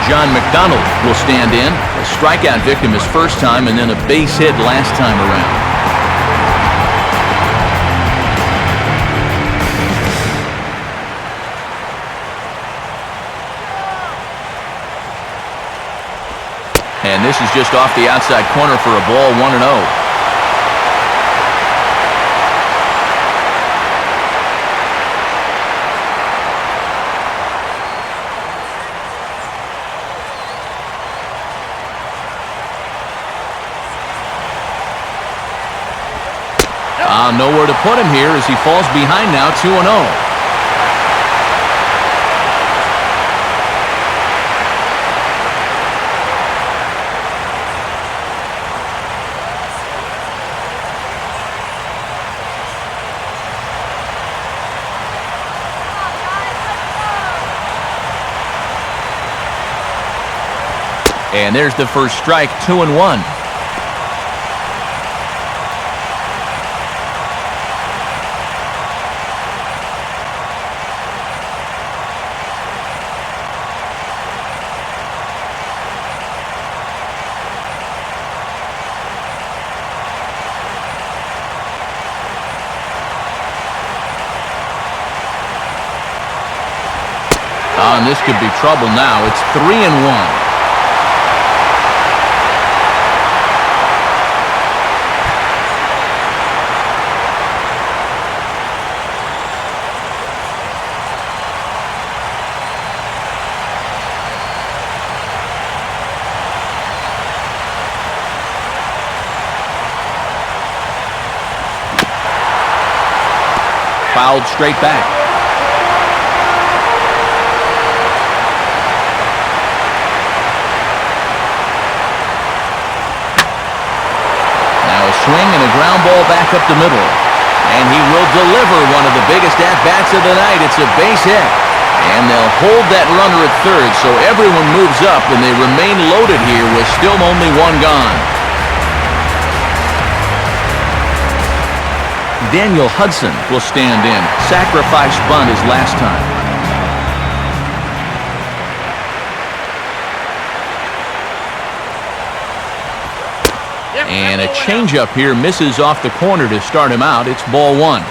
John McDonald will stand in. A strikeout victim his first time and then a base hit last time around. And this is just off the outside corner for a ball, 1-0. Nowhere to put him here as he falls behind now, 2-0. And there's the first strike, 2-1. And this could be trouble now. It's 3-1. Fouled straight back. Now a swing and a ground ball back up the middle. And he will deliver one of the biggest at-bats of the night. It's a base hit. And they'll hold that runner at third, so everyone moves up, and they remain loaded here with still only one gone. Daniel Hudson will stand in. Sacrifice bunt his last time. And a changeup here misses off the corner to start him out. It's ball one.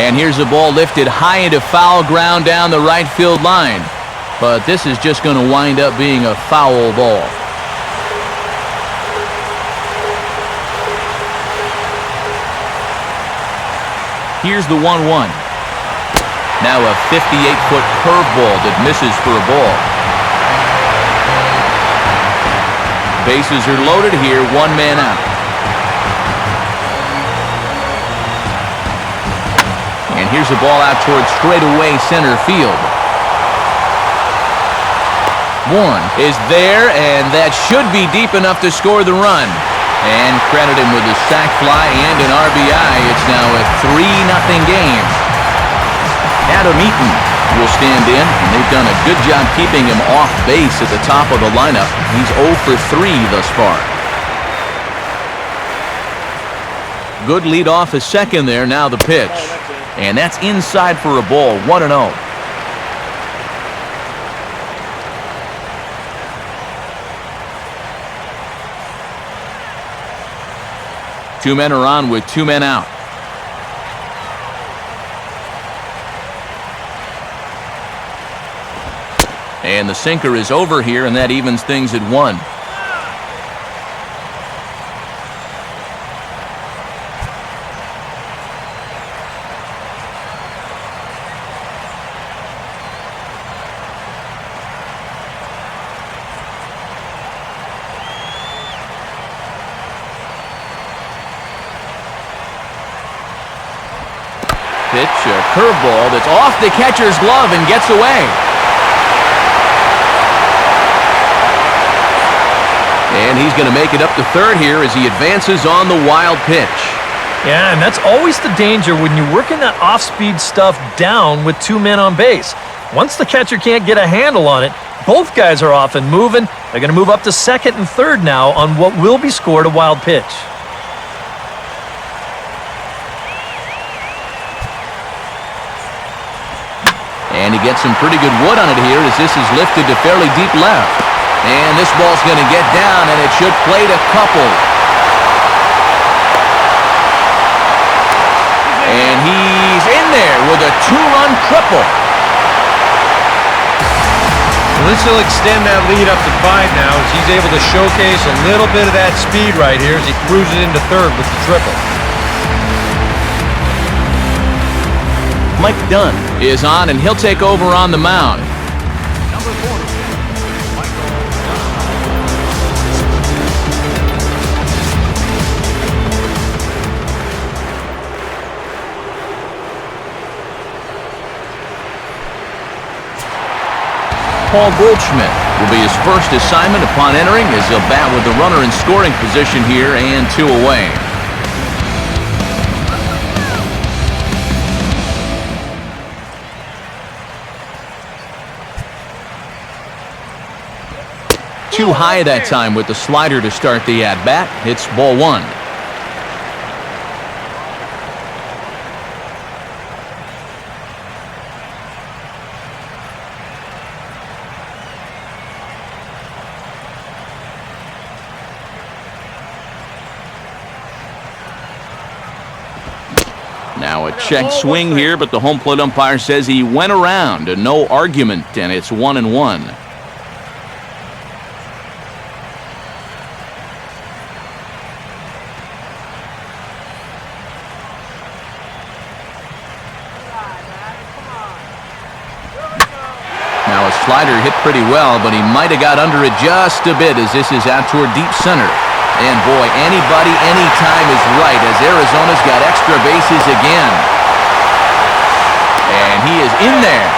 And here's the ball lifted high into foul ground down the right field line. But this is just going to wind up being a foul ball. Here's the 1-1. Now a 58-foot curveball that misses for a ball. Bases are loaded here, one man out. And here's the ball out towards straightaway center field. Warren is there, and that should be deep enough to score the run. And credit him with a sac fly and an RBI. It's now a 3-0 game. Adam Eaton will stand in, and they've done a good job keeping him off base at the top of the lineup. He's 0 for 3 thus far. Good lead off at second there. Now the pitch. And that's inside for a ball, 1-0. Two men are on with two men out. And the sinker is over here, and that evens things at 1. Pitch, a curveball that's off the catcher's glove and gets away. And he's going to make it up to third here as he advances on the wild pitch. Yeah, and that's always the danger when you're working that off-speed stuff down with two men on base. Once the catcher can't get a handle on it, both guys are off and moving. They're going to move up to second and third now on what will be scored a wild pitch. And he gets some pretty good wood on it here as this is lifted to fairly deep left. And this ball's going to get down, and it should plate a couple. And he's in there with a two-run triple. Well, This will extend that lead up to 5 now as he's able to showcase a little bit of that speed right here as he cruises into third with the triple. Mike Dunn is on, and he'll take over on the mound. Paul Goldschmidt will be his first assignment upon entering as he'll bat with the runner in scoring position here and 2 away. Too high that time with the slider to start the at-bat. It's ball 1. Now a check swing here, but the home plate umpire says he went around. No argument, and it's 1-1. Now a slider hit pretty well, but he might have got under it just a bit as this is out toward deep center. And boy, anybody, anytime is right as Arizona's got extra bases again. And he is in there.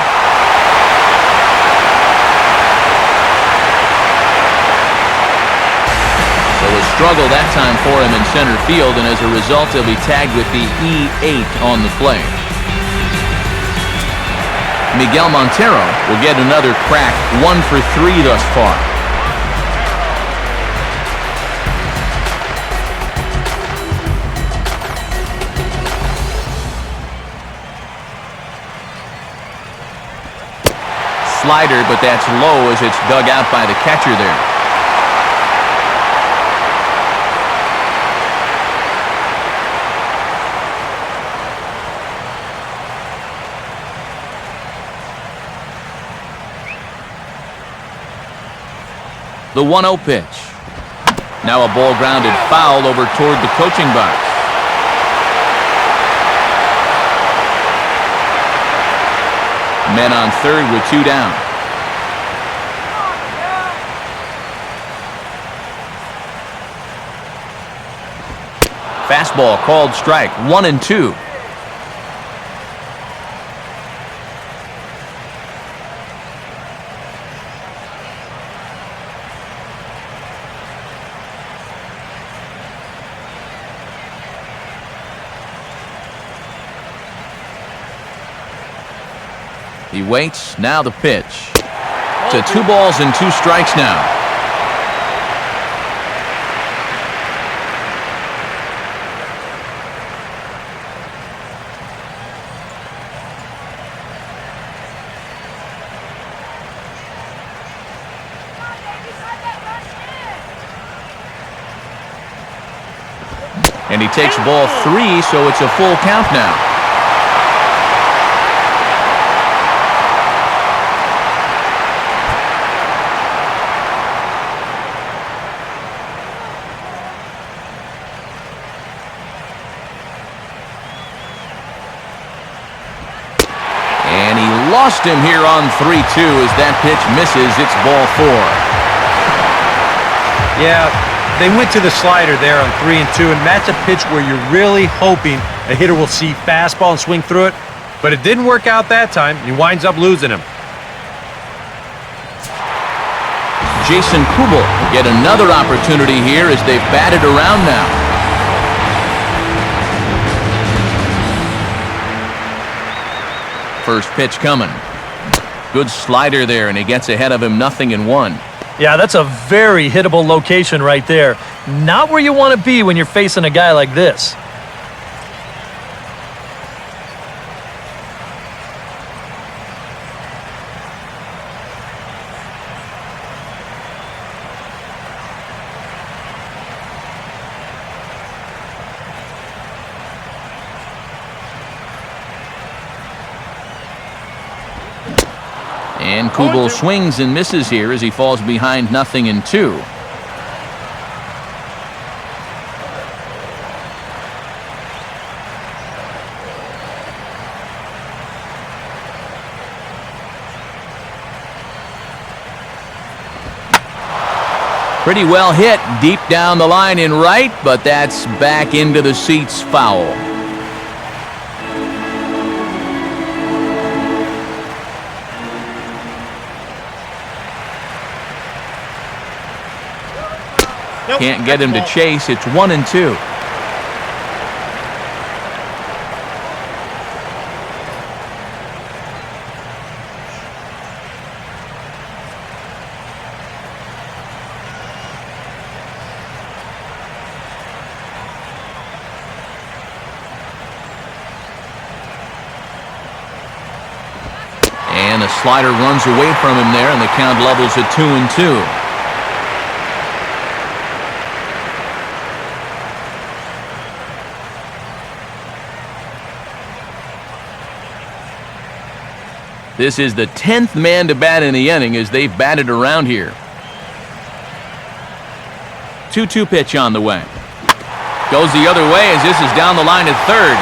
So a struggle that time for him in center field, and as a result, he'll be tagged with the E8 on the play. Miguel Montero will get another crack, 1 for 3 thus far. Slider, but that's low as it's dug out by the catcher there. The 1-0 pitch. Now a ball grounded foul over toward the coaching box. Men on third with 2 down. Fastball called strike, 1-2. He waits, now the pitch. To 2 balls and 2 strikes now. And he takes ball 3, so it's a full count now. Lost him here on 3-2 as that pitch misses. It's ball 4. Yeah, they went to the slider there on 3-2, and that's a pitch where you're really hoping a hitter will see fastball and swing through it, but it didn't work out that time. He winds up losing him. Jason Kubel will get another opportunity here as they've batted around now. First pitch coming. Good slider there, and he gets ahead of him, 0-1. Yeah, that's a very hittable location right there. Not where you want to be when you're facing a guy like this. And Kubel swings and misses here as he falls behind 0-2. Pretty well hit deep down the line in right, but that's back into the seats, foul. Can't get him to chase. It's 1-2. And a slider runs away from him there, and the count levels at 2-2. This is the 10th man to bat in the inning as they've batted around here. 2-2 pitch on the way. Goes the other way as this is down the line at third.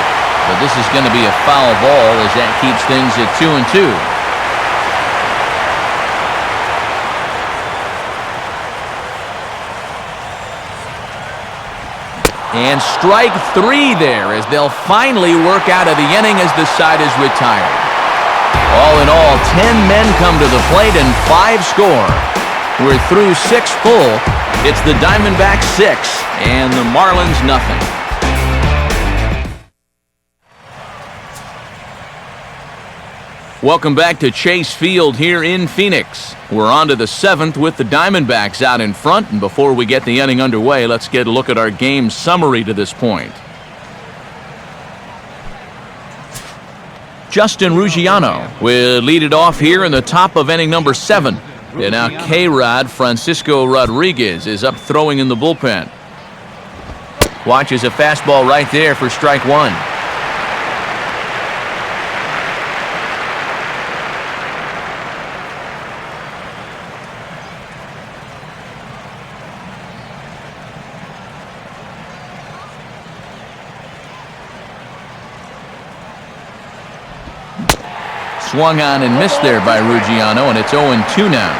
But this is going to be a foul ball as that keeps things at 2-2. And strike 3 there as they'll finally work out of the inning as the side is retired. All in all, 10 men come to the plate and 5 score. We're through 6 full. It's the Diamondbacks 6 and the Marlins 0. Welcome back to Chase Field here in Phoenix. We're on to the 7th with the Diamondbacks out in front. And before we get the inning underway, let's get a look at our game summary to this point. Justin Ruggiano will lead it off here in the top of inning number 7. And now K-Rod Francisco Rodriguez is up throwing in the bullpen. Watches a fastball right there for strike 1. Swung on and missed there by Ruggiano, and it's 0-2 now.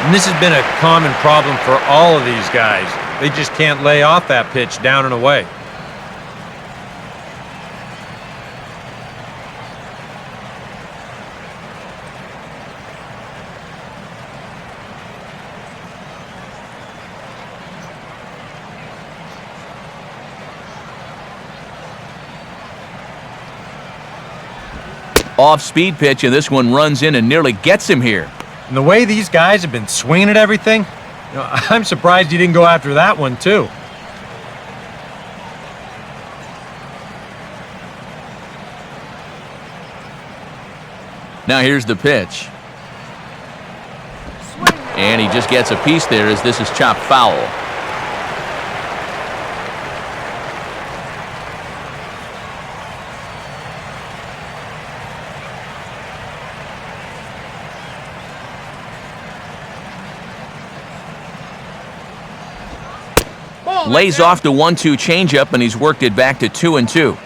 And this has been a common problem for all of these guys. They just can't lay off that pitch down and away. Off-speed pitch, and this one runs in and nearly gets him here. And the way these guys have been swinging at everything, I'm surprised he didn't go after that one, too. Now here's the pitch. And he just gets a piece there as this is chopped foul. Lays off the 1-2 changeup, and he's worked it back to 2-2.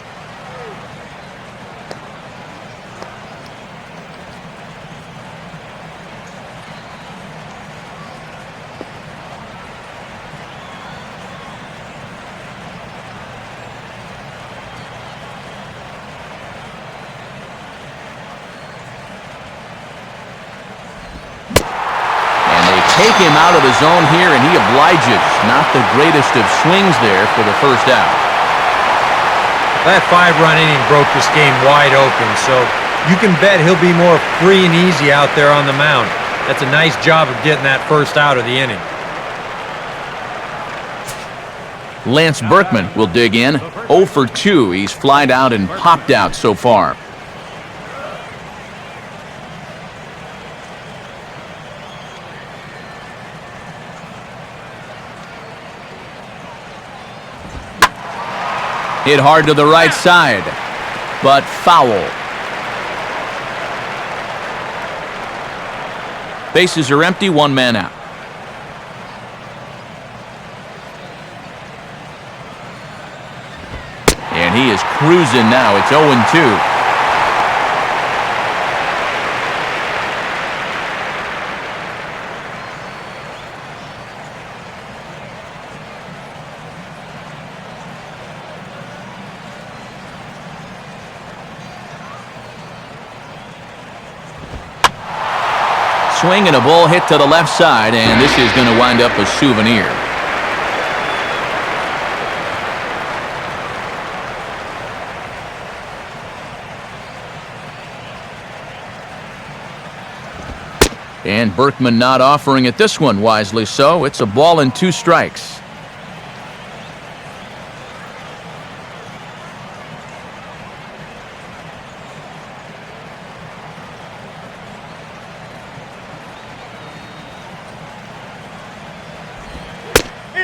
Take him out of the zone here, and he obliges. Not the greatest of swings there for the first out. That 5-run inning broke this game wide open, so you can bet he'll be more free and easy out there on the mound. That's a nice job of getting that first out of the inning. Lance Berkman will dig in. 0 for 2. He's flied out and popped out so far. Hit hard to the right side, but foul. Bases are empty, one man out. And he is cruising now. It's 0-2. Swing and a ball hit to the left side, and this is going to wind up a souvenir. And Berkman not offering it this one, wisely so. It's a ball and 2 strikes.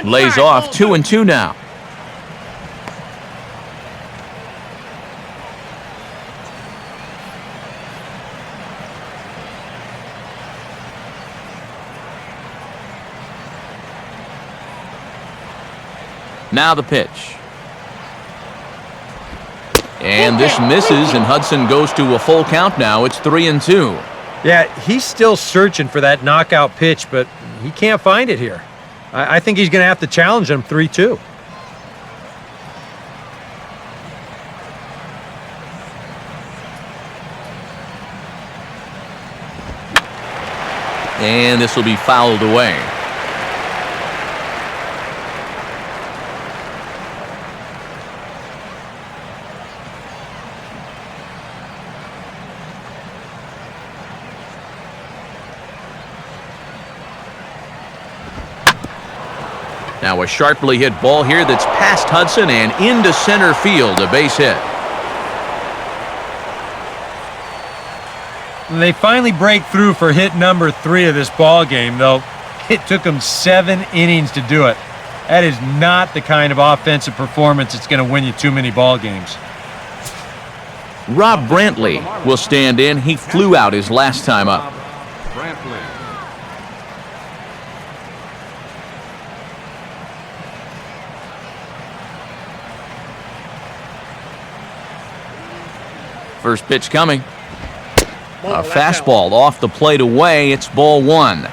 Lays off 2-2 now. Now the pitch. And this misses, and Hudson goes to a full count now. It's 3-2. Yeah, he's still searching for that knockout pitch, but he can't find it here. I think he's going to have to challenge him 3-2. And this will be fouled away. Now a sharply hit ball here that's past Hudson and into center field, a base hit. They finally break through for hit number 3 of this ball game, though it took them 7 innings to do it. That is not the kind of offensive performance that's going to win you too many ball games. Rob Brantley will stand in. He flew out his last time up. First pitch coming. A fastball off the plate away. It's ball 1.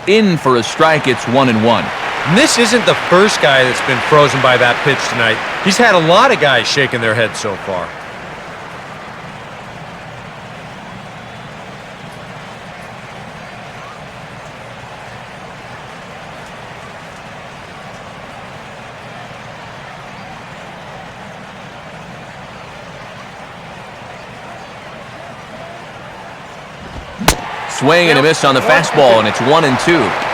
In for a strike. It's 1-1. And this isn't the first guy that's been frozen by that pitch tonight. He's had a lot of guys shaking their heads so far. Swing and a miss on the fastball, and it's 1-2.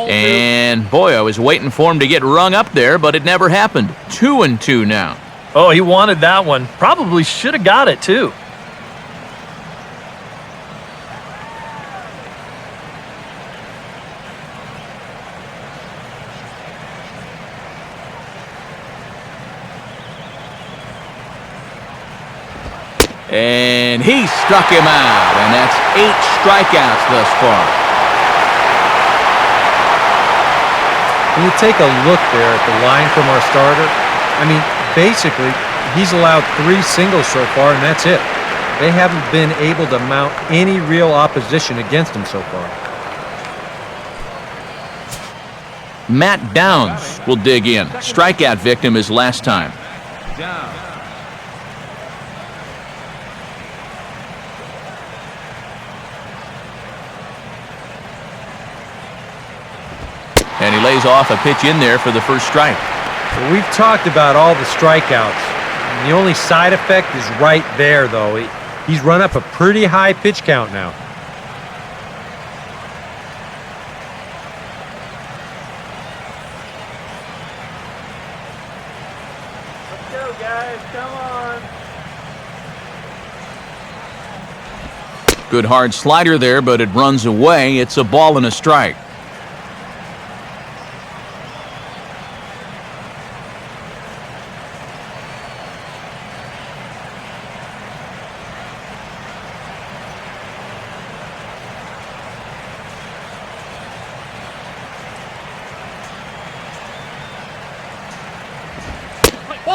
And boy, I was waiting for him to get rung up there, but it never happened. 2-2 now. Oh, he wanted that one. Probably should have got it, too. And he struck him out, and that's 8 strikeouts thus far. When you take a look there at the line from our starter, I mean, basically, he's allowed 3 singles so far, and that's it. They haven't been able to mount any real opposition against him so far. Matt Downs will dig in. Strikeout victim his last time. And he lays off a pitch in there for the first strike. We've talked about all the strikeouts. The only side effect is right there, though. He's run up a pretty high pitch count now. Let's go, guys. Come on. Good hard slider there, but it runs away. It's a ball and a strike.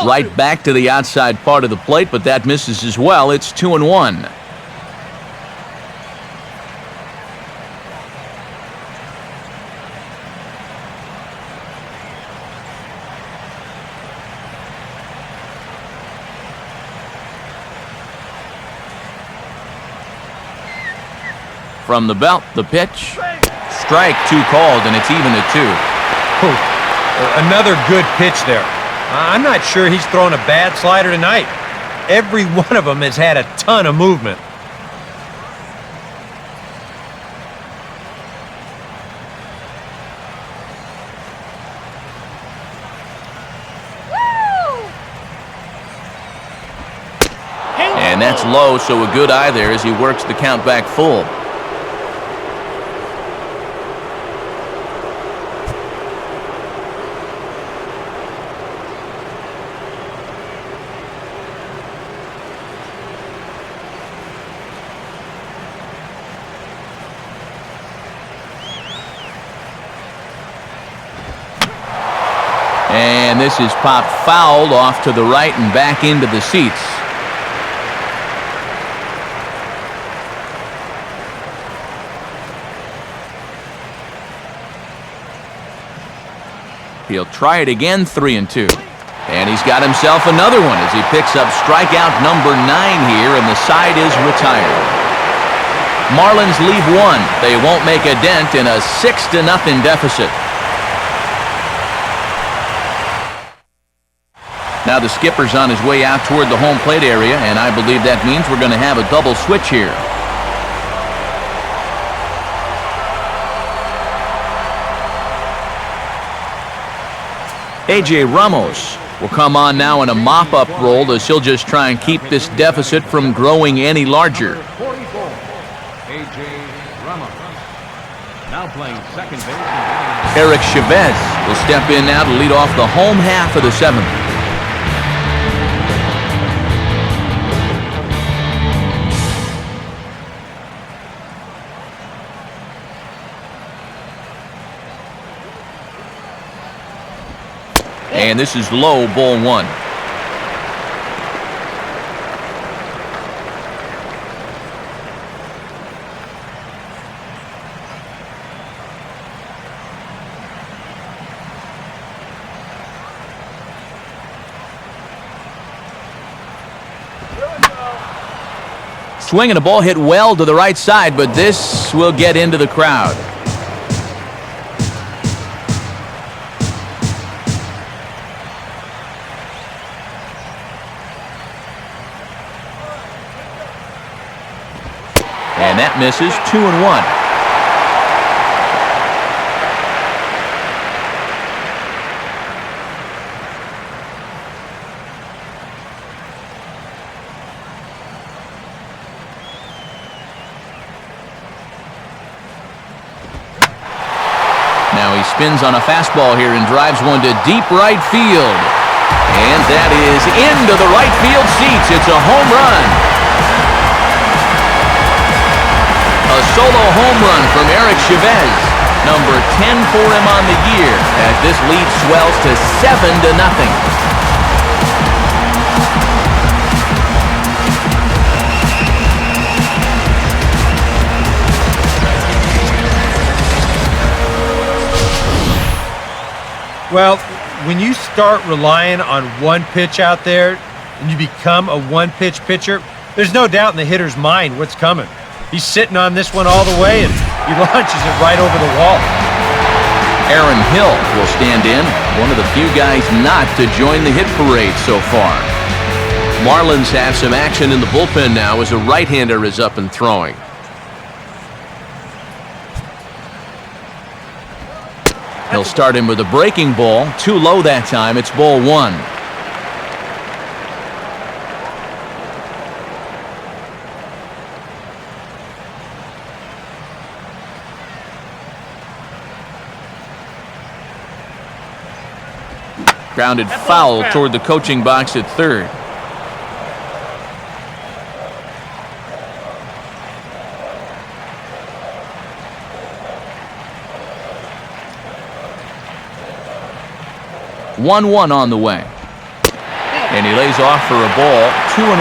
Right back to the outside part of the plate, but that misses as well. It's 2-1. From the belt, the pitch. Strike 2 called, and it's even at 2. Oh, another good pitch there. I'm not sure he's thrown a bad slider tonight. Every one of them has had a ton of movement. And that's low, so a good eye there as he works the count back full. And this is popped fouled off to the right and back into the seats. He'll try it again, 3-2. And he's got himself another one as he picks up strikeout number 9 here, and the side is retired. Marlins leave 1. They won't make a dent in a 6-0 deficit. Now the skipper's on his way out toward the home plate area, and I believe that means we're going to have a double switch here. A.J. Ramos will come on now in a mop-up role as he'll just try and keep this deficit from growing any larger. A.J. Ramos. Now playing second base. Eric Chavez will step in now to lead off the home half of the 7th. And this is low, ball 1. Swinging a ball hit well to the right side, but this will get into the crowd. And that misses, 2-1. Now he spins on a fastball here and drives one to deep right field. And that is into the right field seats. It's a home run. A solo home run from Eric Chavez, number 10 for him on the year, as this lead swells to 7-0. Well, when you start relying on one pitch out there and you become a one-pitch pitcher, there's no doubt in the hitter's mind what's coming. He's sitting on this one all the way, and he launches it right over the wall. Aaron Hill will stand in, one of the few guys not to join the hit parade so far. Marlins have some action in the bullpen now as a right-hander is up and throwing. He'll start him with a breaking ball. Too low that time. It's ball one. Grounded foul toward the coaching box at third. One on the way. And he lays off for a ball. 2-1.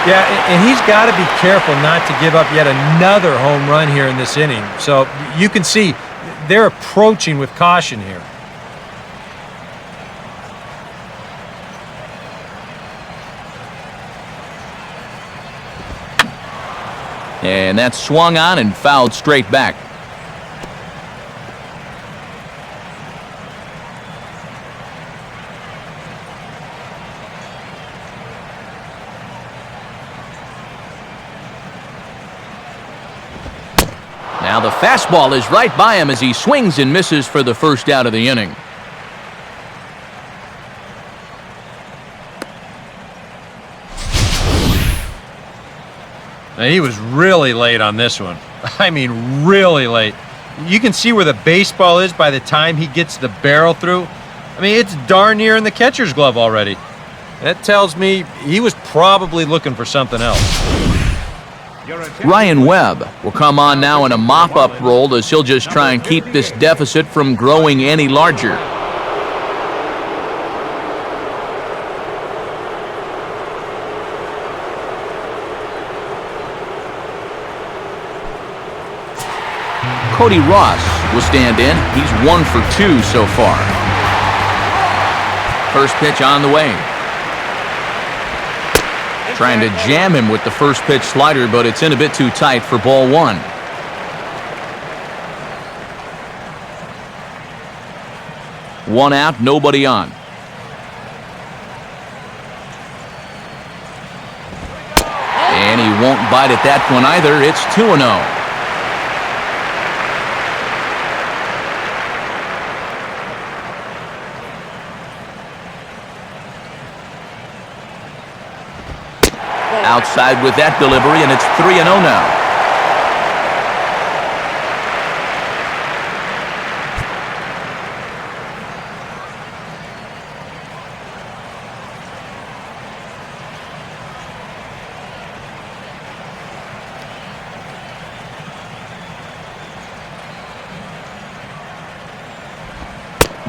Yeah, and he's got to be careful not to give up yet another home run here in this inning. So you can see they're approaching with caution here. And that's swung on and fouled straight back. Now the fastball is right by him as he swings and misses for the first out of the inning. Now, he was really late on this one. I mean, really late. You can see where the baseball is by the time he gets the barrel through. I mean, it's darn near in the catcher's glove already. That tells me he was probably looking for something else. Ryan Webb will come on now in a mop-up role as he'll just try and keep this deficit from growing any larger. Cody Ross will stand in. He's 1 for 2 so far. First pitch on the way. Trying to jam him with the first pitch slider, but it's in a bit too tight for ball one. One out, nobody on. And he won't bite at that one either. It's 2-0. Outside with that delivery, and it's 3-0 now.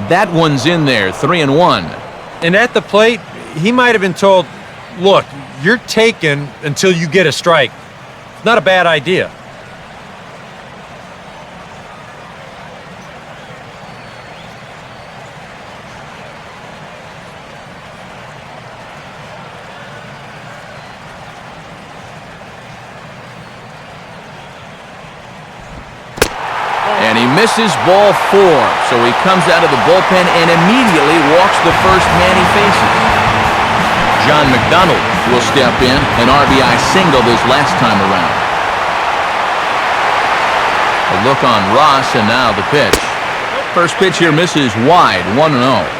That one's in there, 3-1. And at the plate, he might have been told, look, you're taken until you get a strike. It's not a bad idea. And he misses ball 4, so he comes out of the bullpen and immediately walks the first man he faces. John McDonald will step in, an RBI single this last time around. A look on Ross, and now the pitch. First pitch here misses wide, 1-0.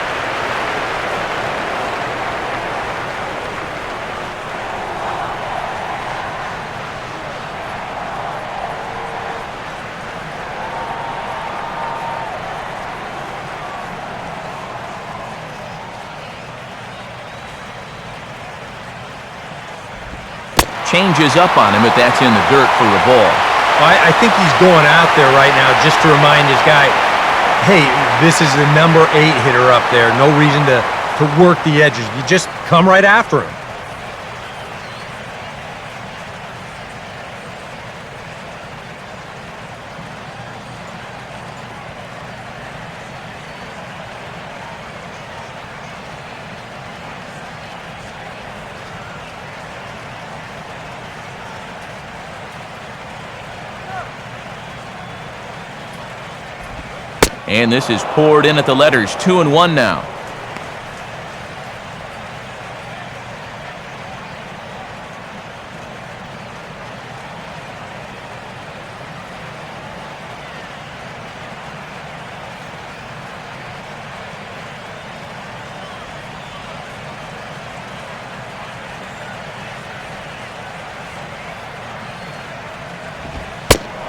Changes up on him, but that's in the dirt for a ball. I think he's going out there right now just to remind his guy, hey, this is the number 8 hitter up there. No reason to work the edges. You just come right after him. And this is poured in at the letters, 2-1 now.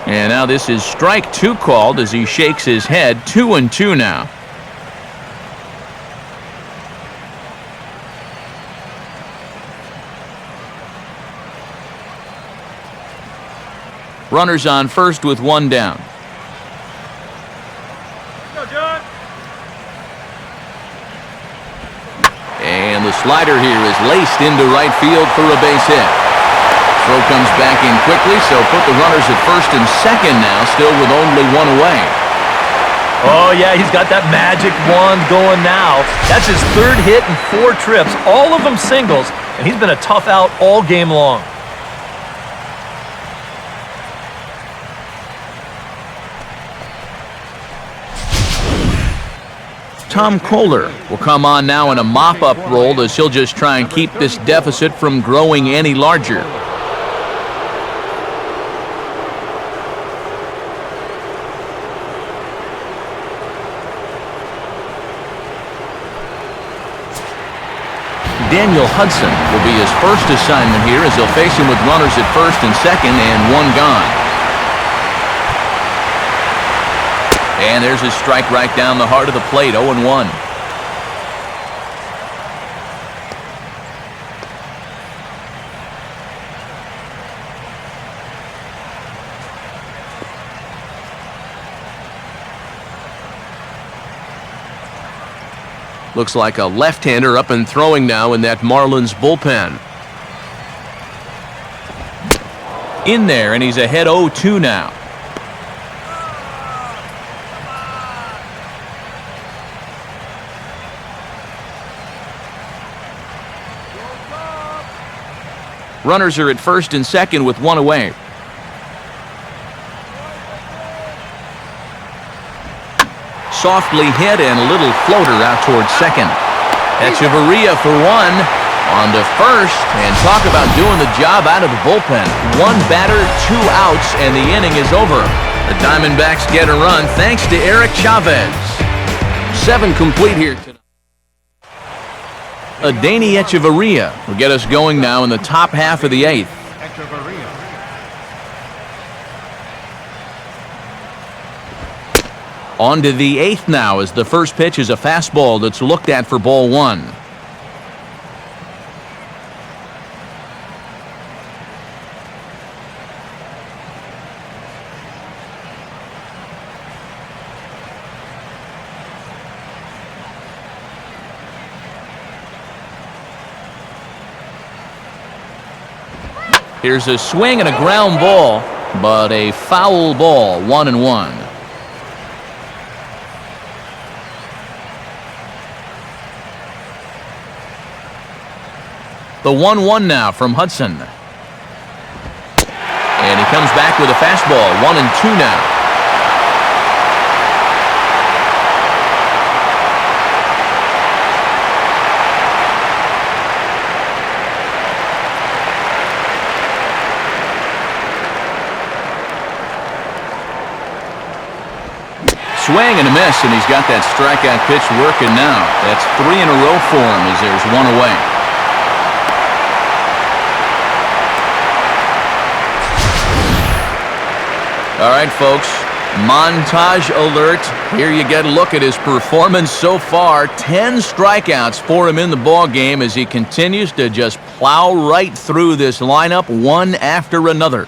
And now this is strike 2 called as he shakes his head. 2-2 now. Runners on first with 1 down. Go, John. And the slider here is laced into right field for a base hit. Throw comes back in quickly, so put the runners at first and second now, still with only 1 away. Oh, yeah, he's got that magic wand going now. That's his 3rd hit and 4 trips, all of them singles, and he's been a tough out all game long. Tom Kohler will come on now in a mop-up role as he'll just try and keep this deficit from growing any larger. Daniel Hudson will be his first assignment here as he'll face him with runners at first and second and 1 gone. And there's his strike right down the heart of the plate, 0-1. Looks like a left-hander up and throwing now in that Marlins bullpen. In there, and he's ahead 0-2 now. Runners are at first and second with 1 away. Softly hit and a little floater out towards second. Echeverria for 1. On to first, and talk about doing the job out of the bullpen. 1 batter, 2 outs, and the inning is over. The Diamondbacks get a run thanks to Eric Chavez. 7 complete here tonight. Adeiny Echeverria will get us going now in the top half of the 8th. On to the 8th now as the first pitch is a fastball that's looked at for ball 1. Here's a swing and a ground ball, but a foul ball, 1-1. The 1-1 now from Hudson. And he comes back with a fastball, 1-2 now. Swing and a miss, and he's got that strikeout pitch working now. That's 3 in a row for him as there's 1 away. All right, folks, montage alert. Here you get a look at his performance so far. 10 strikeouts for him in the ball game as he continues to just plow right through this lineup one after another.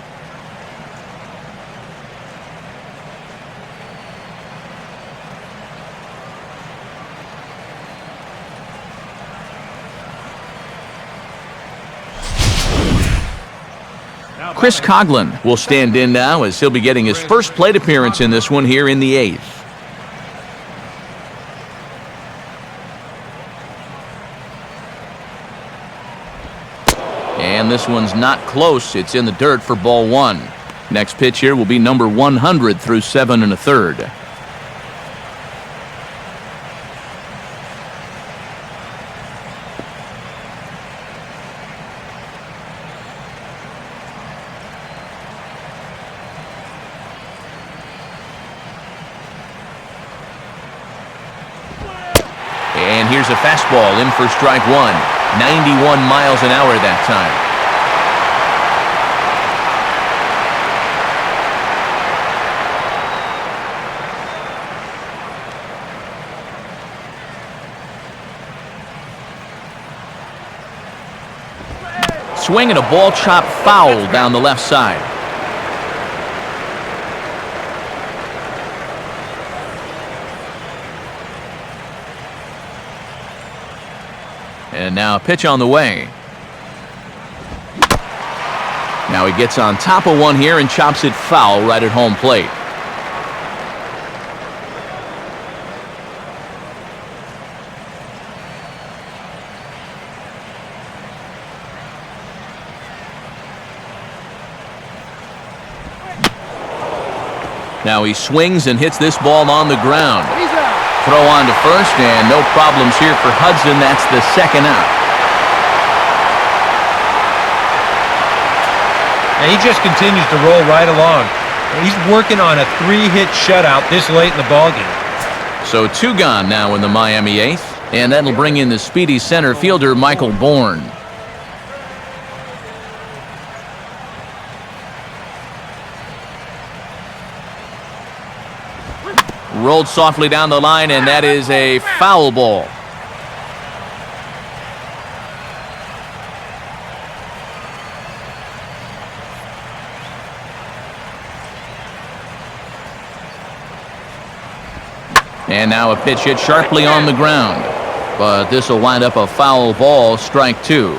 Chris Coughlin will stand in now as he'll be getting his first plate appearance in this one here in the 8th. And this one's not close. It's in the dirt for ball 1. Next pitch here will be number 100 through 7 1/3. And here's a fastball in for strike 1. 91 miles an hour that time. swing and a ball chopped foul down the left side. And now a pitch on the way. Now he gets on top of one here and chops it foul right at home plate. Now he swings and hits this ball on the ground. Throw on to first, and no problems here for Hudson. That's the second out. And he just continues to roll right along. He's working on a 3-hit shutout this late in the ballgame. So 2 gone now in the Miami 8th, and that'll bring in the speedy center fielder Michael Bourne. Rolled softly down the line, and that is a foul ball. And now a pitch hit sharply on the ground. But this will wind up a foul ball, strike 2.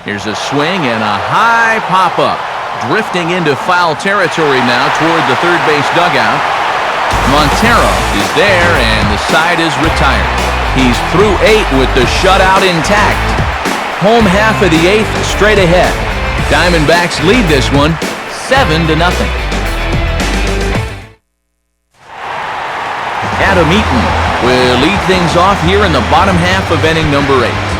Here's a swing and a high pop-up. Drifting into foul territory now toward the third base dugout. Montero is there, and the side is retired. He's through 8 with the shutout intact. Home half of the 8th straight ahead. Diamondbacks lead this one 7-0. Adam Eaton will lead things off here in the bottom half of inning number 8.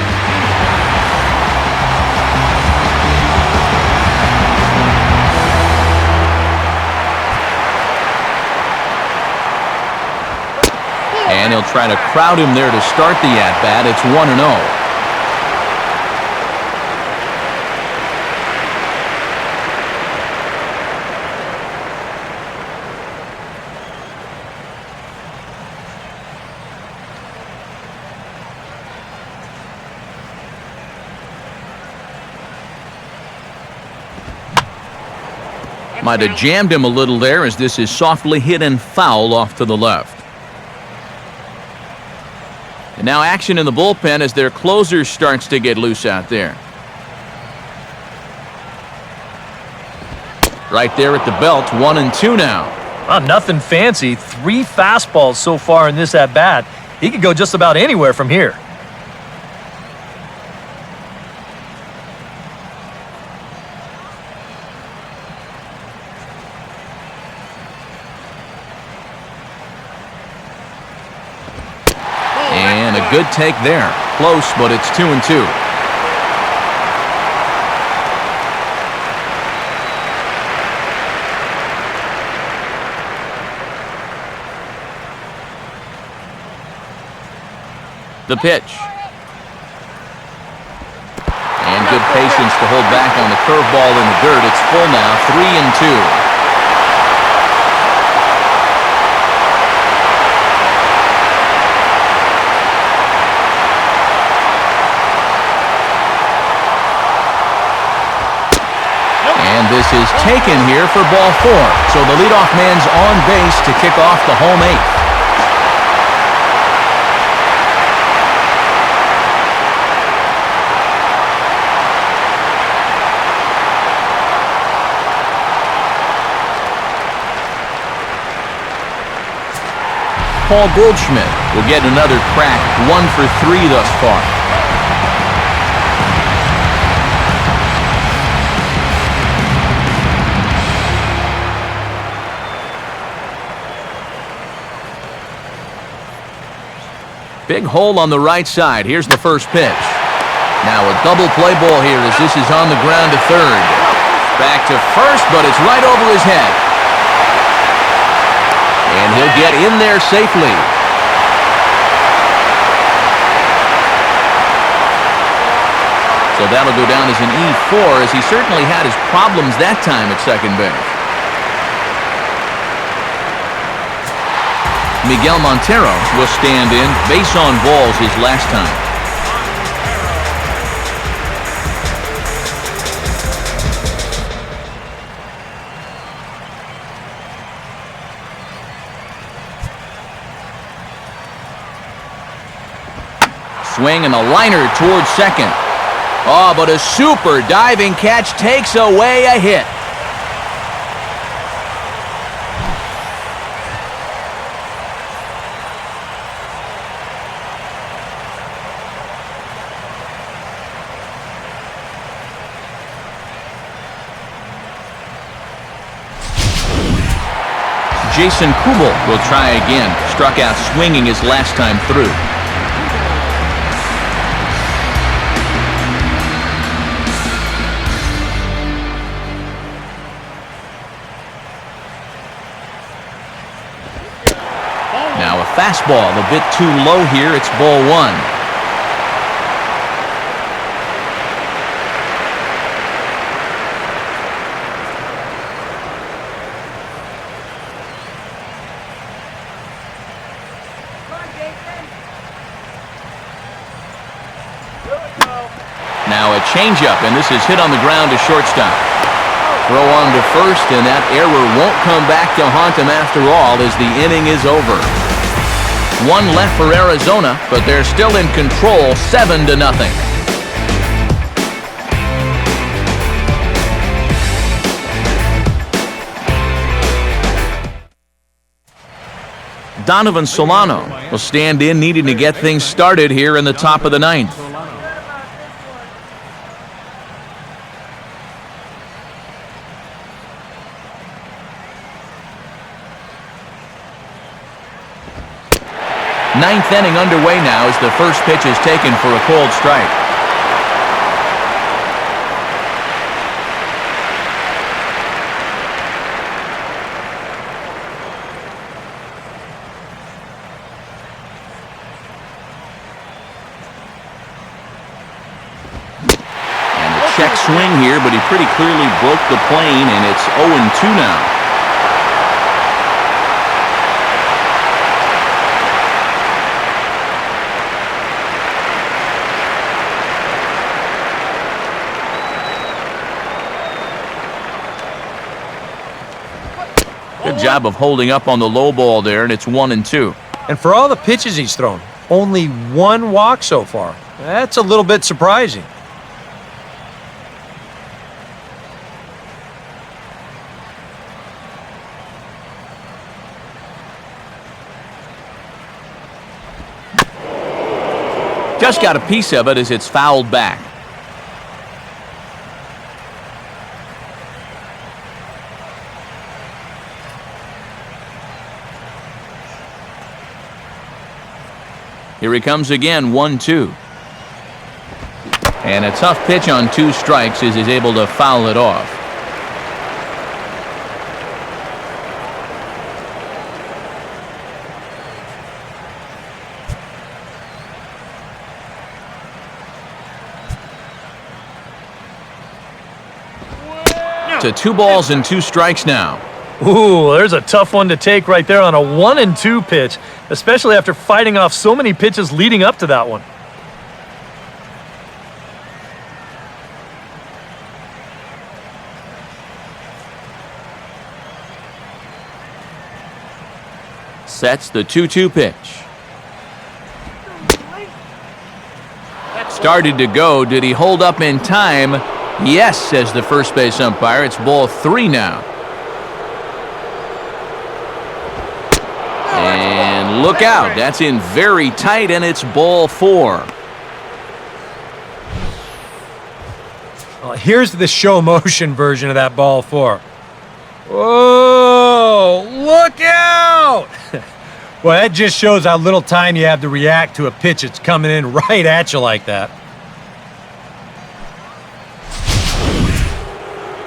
And he'll try to crowd him there to start the at-bat. It's 1-0. Might have jammed him a little there as this is softly hit and foul off to the left. And now action in the bullpen as their closer starts to get loose out there. Right there at the belt, 1-2 now. Well, nothing fancy. 3 fastballs so far in this at-bat. He could go just about anywhere from here. And a good take there. Close, but it's 2-2. The pitch. And good patience to hold back on the curveball in the dirt. It's full now, 3-2. And this is taken here for ball 4. So the leadoff man's on base to kick off the home 8th. Paul Goldschmidt will get another crack, 1 for 3 thus far. Big hole on the right side. Here's the first pitch. Now a double play ball here as this is on the ground to third. Back to first, but it's right over his head. And he'll get in there safely. So that'll go down as an E4, as he certainly had his problems that time at second base. Miguel Montero will stand in. Base on balls his last time. Swing and a liner towards second. Oh, but a super diving catch takes away a hit. Jason Kubel will try again. Struck out swinging his last time through. Now a fastball a bit too low here. It's ball one. Now a changeup, and this is hit on the ground to shortstop. Throw on to first, and that error won't come back to haunt him after all as the inning is over. One left for Arizona, but they're still in control, 7-0. Donovan Solano will stand in, needing to get things started here in the top of the ninth. Ninth inning underway now as the first pitch is taken for a cold strike. And a check swing here, but he pretty clearly broke the plane, and it's 0-2 now. Good job of holding up on the low ball there, and it's 1-2. And for all the pitches he's thrown, only one walk so far. That's a little bit surprising. Just got a piece of it as it's fouled back. Here he comes again, 1-2. And a tough pitch on 2 strikes as he's able to foul it off. To 2 balls and 2 strikes now. Ooh, there's a tough one to take right there on a 1-2 pitch, especially after fighting off so many pitches leading up to that one. Sets the 2-2 pitch. Started to go. Did he hold up in time? Yes, says the first base umpire. It's ball 3 now. And look out, that's in very tight, and it's ball 4. Well, here's the show motion version of that ball 4. Whoa, look out! Well, that just shows how little time you have to react to a pitch that's coming in right at you like that.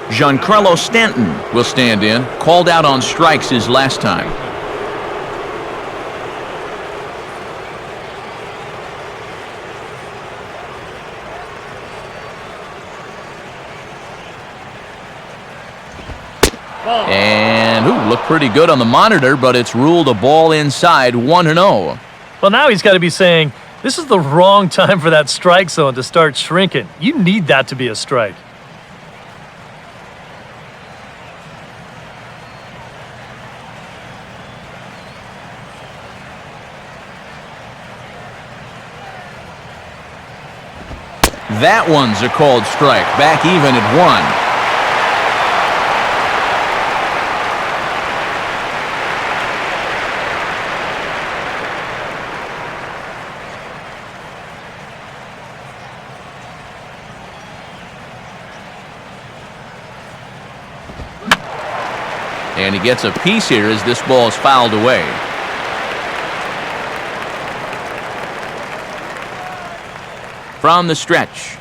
Giancarlo Stanton will stand in, called out on strikes his last time. And Ooh, looked pretty good on the monitor, but it's ruled a ball inside 1-0. Well, now he's got to be saying, this is the wrong time for that strike zone to start shrinking. You need that to be a strike. That one's a called strike. Back even at 1. And he gets a piece here as this ball is fouled away. From the stretch.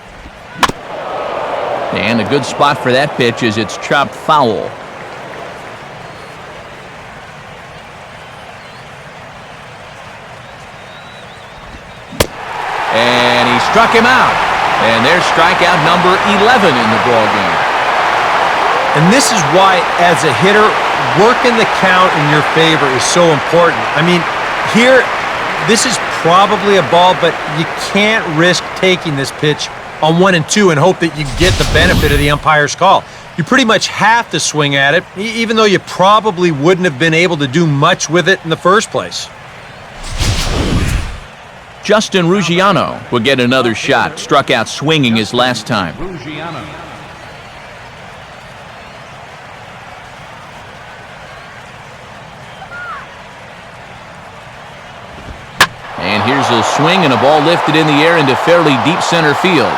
And a good spot for that pitch as it's chopped foul. And he struck him out. And there's strikeout number 11 in the ballgame. And this is why, as a hitter, working the count in your favor is so important. I mean, here, this is probably a ball, but you can't risk taking this pitch on 1 and 2 and hope that you get the benefit of the umpire's call. You pretty much have to swing at it, even though you probably wouldn't have been able to do much with it in the first place. Justin Ruggiano will get another shot. Struck out swinging his last time. Ruggiano. And here's a swing and a ball lifted in the air into fairly deep center field.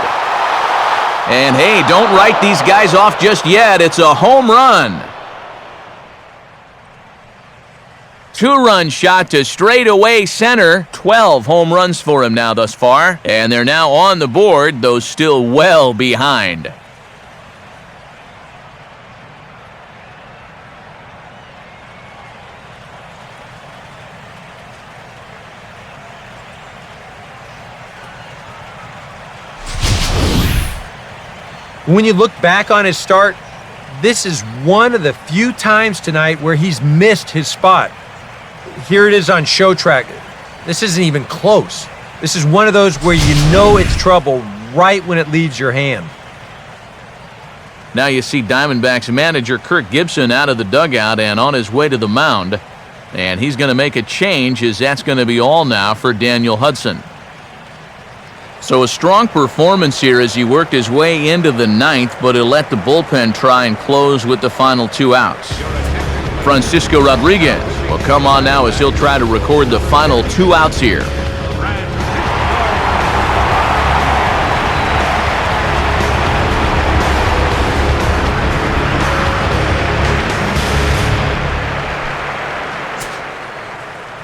And hey, don't write these guys off just yet. It's a home run. 2-run shot to straightaway center. 12 home runs for him now thus far. And they're now on the board, though still well behind. When you look back on his start, this is one of the few times tonight where he's missed his spot. Here it is on show track. This isn't even close. This is one of those where you know it's trouble right when it leaves your hand. Now you see Diamondbacks manager Kirk Gibson out of the dugout and on his way to the mound. And he's going to make a change as that's going to be all now for Daniel Hudson. So a strong performance here as he worked his way into the 9th, but he'll let the bullpen try and close with the final 2 outs. Francisco Rodriguez will come on now as he'll try to record the final 2 outs here.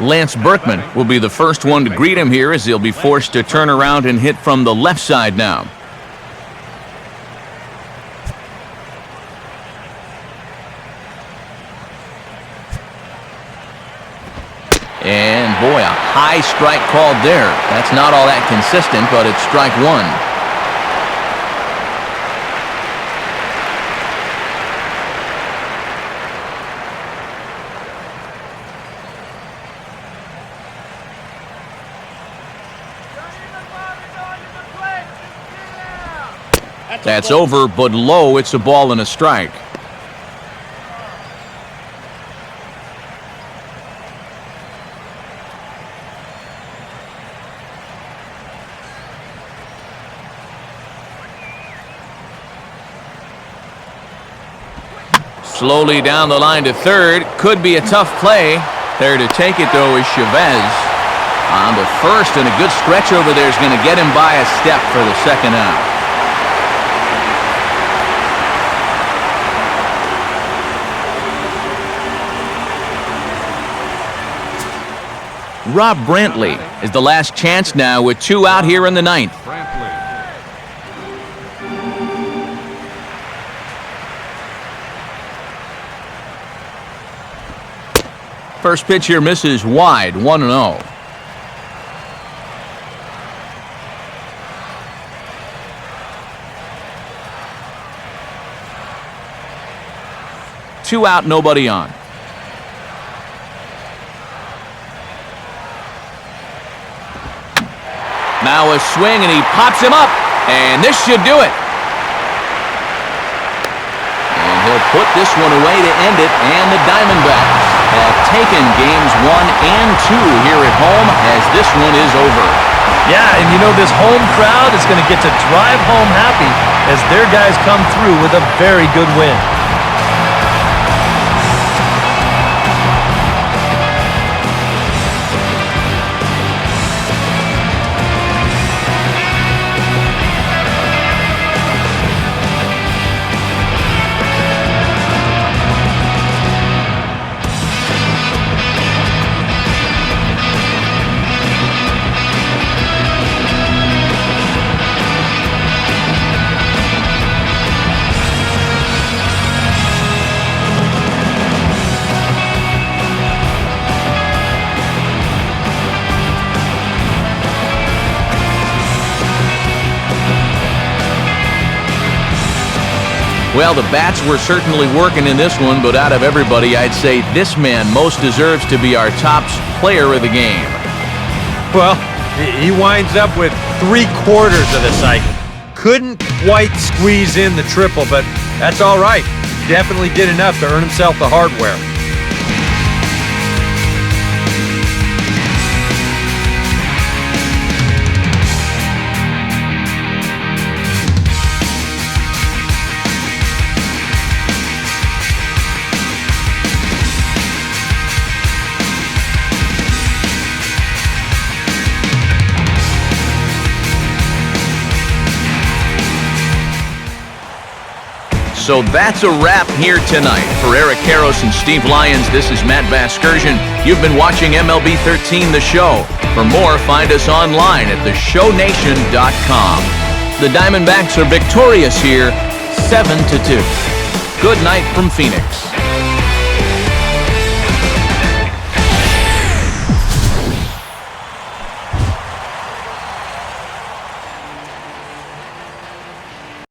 Lance Berkman will be the first one to greet him here as he'll be forced to turn around and hit from the left side now. And boy, a high strike called there. That's not all that consistent, but it's strike 1. That's over, but low. It's a ball and a strike. Slowly down the line to third. Could be a tough play. There to take it, though, is Chavez. On to first, and a good stretch over there is going to get him by a step for the second out. Rob Brantley is the last chance now with 2 out here in the 9th. First pitch here misses wide, 1-0. Two out, nobody on. Now a swing, and he pops him up, and this should do it. And he'll put this one away to end it, and the Diamondbacks have taken games 1 and 2 here at home as this one is over. Yeah, and you know this home crowd is going to get to drive home happy as their guys come through with a very good win. Well, the bats were certainly working in this one, but out of everybody, I'd say this man most deserves to be our top player of the game. Well, he winds up with 3/4 of the cycle. Couldn't quite squeeze in the triple, but that's all right. Definitely did enough to earn himself the hardware. So that's a wrap here tonight. For Eric Karros and Steve Lyons, this is Matt Vasgersian. You've been watching MLB 13 The Show. For more, find us online at theshownation.com. The Diamondbacks are victorious here, 7-2. Good night from Phoenix.